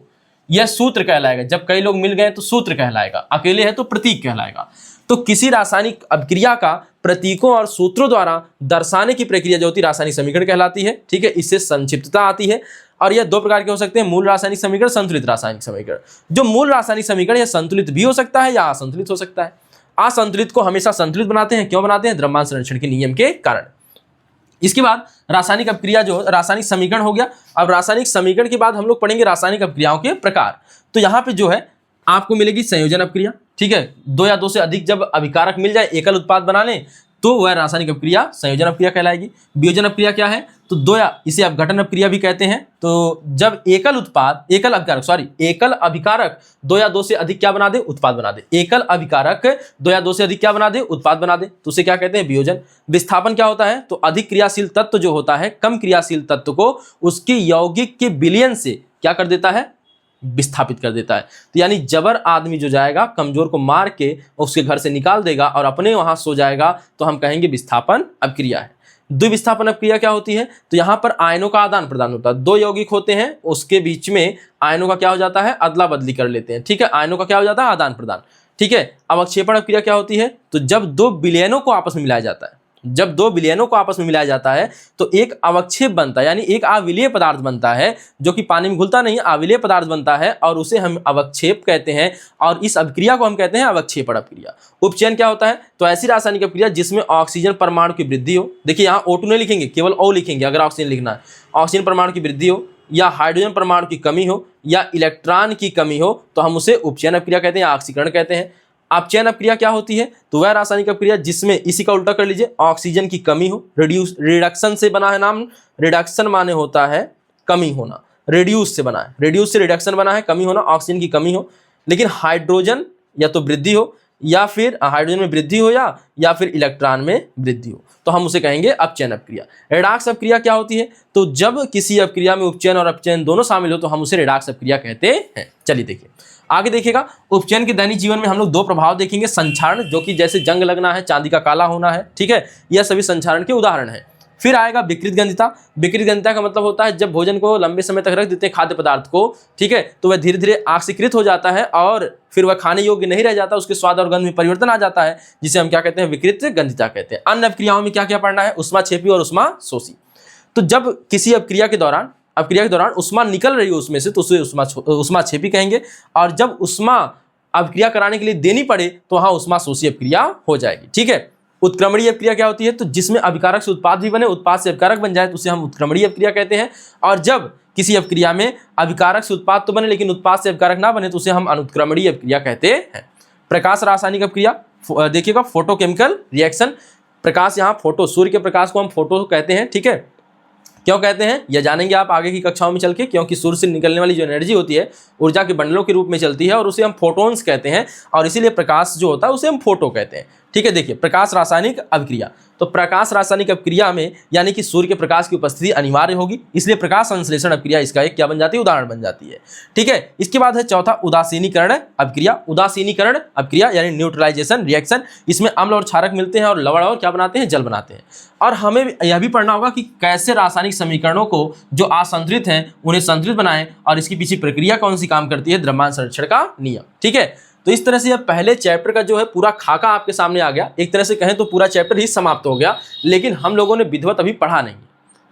यह सूत्र कहलाएगा, जब कई लोग मिल गए तो सूत्र कहलाएगा, अकेले है तो प्रतीक कहलाएगा। तो किसी रासायनिक अपक्रिया का प्रतीकों और सूत्रों द्वारा दर्शाने की प्रक्रिया जो होती है रासायनिक समीकरण कहलाती है, ठीक है, इससे संक्षिप्तता आती है। और यह दो प्रकार के हो सकते हैं, मूल रासायनिक समीकरण, संतुलित रासायनिक समीकरण। जो मूल रासायनिक समीकरण यह संतुलित भी हो सकता है या असंतुलित हो सकता है। असंतुलित को हमेशा संतुलित बनाते हैं, क्यों बनाते हैं? द्रव्यमान संरक्षण के नियम के कारण। इसके बाद रासायनिक अपक्रिया जो रासायनिक समीकरण हो गया। अब रासायनिक समीकरण के बाद हम लोग पढ़ेंगे रासायनिक अपक्रियाओं के प्रकार। तो यहाँ पे जो है आपको मिलेगी संयोजन अपक्रिया, ठीक है, दो या दो से अधिक जब अभिकारक मिल जाए एकल उत्पाद बनाने तो वह रासायनिक अपक्रिया संयोजन अपक्रिया कहलाएगी। वियोजन अपक्रिया क्या है? तो दो या इसे अपघटन अपक्रिया भी कहते हैं। तो जब एकल अभिकारक दो या दो से अधिक क्या बना दे? उत्पाद बना दे। एकल अभिकारक दो या दो से अधिक क्या बना दे? उत्पाद बना दे, तो उसे क्या कहते हैं? वियोजन। विस्थापन क्या होता है? तो अधिक क्रियाशील तत्व जो होता है कम क्रियाशील तत्व को उसकी यौगिक के विलयन से क्या कर देता है? विस्थापित कर देता है। तो यानी जबर आदमी जो जाएगा कमजोर को मार के उसके घर से निकाल देगा और अपने वहां सो जाएगा, तो हम कहेंगे विस्थापन अपक्रिया है। द्विविस्थापन अपक्रिया क्या होती है? तो यहां पर आयनों का आदान प्रदान होता है। दो यौगिक होते हैं, उसके बीच में आयनों का क्या हो जाता है? अदला बदली कर लेते हैं, ठीक है। आयनों का क्या हो जाता है? आदान प्रदान, ठीक है। अवक्षेपण अपक्रिया क्या होती है? तो जब दो विलयनों को आपस में मिलाया जाता है, जब दो विलयनों को आपस में मिलाया जाता है तो एक अवक्षेप बनता है, यानी एक अविलेय पदार्थ बनता है जो कि पानी में घुलता नहीं, अविलेय पदार्थ बनता है और उसे हम अवक्षेप कहते हैं। और इस अपक्रिया को हम कहते हैं अवक्षेपण अपक्रिया। उपचयन क्या होता है? तो ऐसी रासायनिक अपक्रिया जिसमें ऑक्सीजन परमाणु की वृद्धि हो। देखिए यहाँ O2 नहीं लिखेंगे, केवल O लिखेंगे अगर ऑक्सीजन लिखना है। ऑक्सीजन परमाणु की वृद्धि हो या हाइड्रोजन परमाणु की कमी हो या इलेक्ट्रॉन की कमी हो तो हम उसे उपचयन अपक्रिया कहते हैं या ऑक्सीकरण कहते हैं। अपचयन अपक्रिया क्या होती है? तो वह रासायनिक अपक्रिया जिसमें इसी का उल्टा कर लीजिए, ऑक्सीजन की कमी हो। रिडक्शन से बना है नाम, रिडक्शन माने होता है कमी होना, रिड्यूस से बना है, रिड्यूस से रिडक्शन बना है, कमी होना, ऑक्सीजन की कमी हो। लेकिन हाइड्रोजन या तो वृद्धि हो या फिर हाइड्रोजन में वृद्धि हो या फिर इलेक्ट्रॉन में वृद्धि हो, तो हम उसे कहेंगे अपचयन अपक्रिया। रेडॉक्स अपक्रिया क्या होती है? तो जब किसी अपक्रिया में उपचयन और अपचयन दोनों शामिल हो तो हम उसे रेडॉक्स अपक्रिया कहते हैं। चलिए देखिए आगे देखिएगा। उपचयन के दैनिक जीवन में हम लोग दो प्रभाव देखेंगे। संक्षारण, जो कि जैसे जंग लगना है, चांदी का काला होना है, ठीक है, यह सभी संक्षारण के उदाहरण है। फिर आएगा विकृत गंधिता। विकृत गंधिता का मतलब होता है जब भोजन को लंबे समय तक रख देते हैं, खाद्य पदार्थ को, ठीक है, तो वह धीरे धीरे ऑक्सीकृत हो जाता है और फिर वह खाने योग्य नहीं रह जाता, उसके स्वाद और गंध में परिवर्तन आ जाता है, जिसे हम क्या कहते हैं? विकृत गंधिता कहते हैं। अन्य अपक्रियाओं में क्या क्या पढ़ना है? उष्माक्षेपी और उष्माशोषी। तो जब किसी अपक्रिया के दौरान उष्मा निकल रही है उसमें से तो उसे उष्माक्षेपी कहेंगे, और जब उष्मा अपक्रिया कराने के लिए देनी पड़े तो वहां उष्माशोषी अपक्रिया हो जाएगी, ठीक है। उत्क्रमणीय अपक्रिया क्या होती है? तो जिसमें अभिकारक से उत्पाद भी बने, उत्पाद से अभिकारक बन जाए तो उसे हम उत्क्रमणीय अपक्रिया कहते हैं। और जब किसी अपक्रिया में अभिकारक से उत्पाद तो बने लेकिन उत्पाद से अभिकारक ना बने तो उसे हम अनुत्क्रमणीय अपक्रिया कहते हैं। प्रकाश रासायनिक अपक्रिया देखिएगा, फोटोकेमिकल रिएक्शन। प्रकाश यहाँ फोटो, सूर्य के प्रकाश को हम फोटो कहते हैं, ठीक है। क्यों कहते हैं यह जानेंगे आप आगे की कक्षाओं में चल के, क्योंकि सूर्य से निकलने वाली जो एनर्जी होती है ऊर्जा के बंडलों के रूप में चलती है और उसे हम फोटोन्स कहते हैं, और इसीलिए प्रकाश जो होता है उसे हम फोटो कहते हैं, ठीक है। देखिए प्रकाश रासायनिक अपक्रिया, तो प्रकाश रासायनिक अपक्रिया में यानी कि सूर्य के प्रकाश की उपस्थिति अनिवार्य होगी, इसलिए प्रकाश संश्लेषण अपक्रिया इसका एक क्या बन जाती है? उदाहरण बन जाती है, ठीक है। इसके बाद है चौथा उदासीनीकरण अपक्रिया। उदासीनीकरण अपक्रिया यानी न्यूट्रलाइजेशन रिएक्शन। इसमें अम्ल और क्षारक मिलते हैं और लवण और क्या बनाते हैं? जल बनाते हैं। और हमें यह भी पढ़ना होगा कि कैसे रासायनिक समीकरणों को जो असंतुलित हैं उन्हें संतुलित बनाएं और इसकी पीछे प्रक्रिया कौन सी काम करती है? द्रव्यमान संरक्षण का नियम, ठीक है। तो इस तरह से यह पहले चैप्टर का जो है पूरा खाका आपके सामने आ गया। एक तरह से कहें तो पूरा चैप्टर ही समाप्त हो गया, लेकिन हम लोगों ने विधिवत अभी पढ़ा नहीं,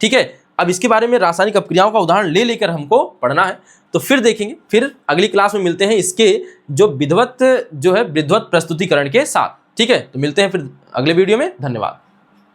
ठीक है। अब इसके बारे में रासायनिक अपक्रियाओं का उदाहरण ले लेकर हमको पढ़ना है, तो फिर देखेंगे। फिर अगली क्लास में मिलते हैं इसके जो विधिवत प्रस्तुतिकरण के साथ, ठीक है। तो मिलते हैं फिर अगले वीडियो में। धन्यवाद।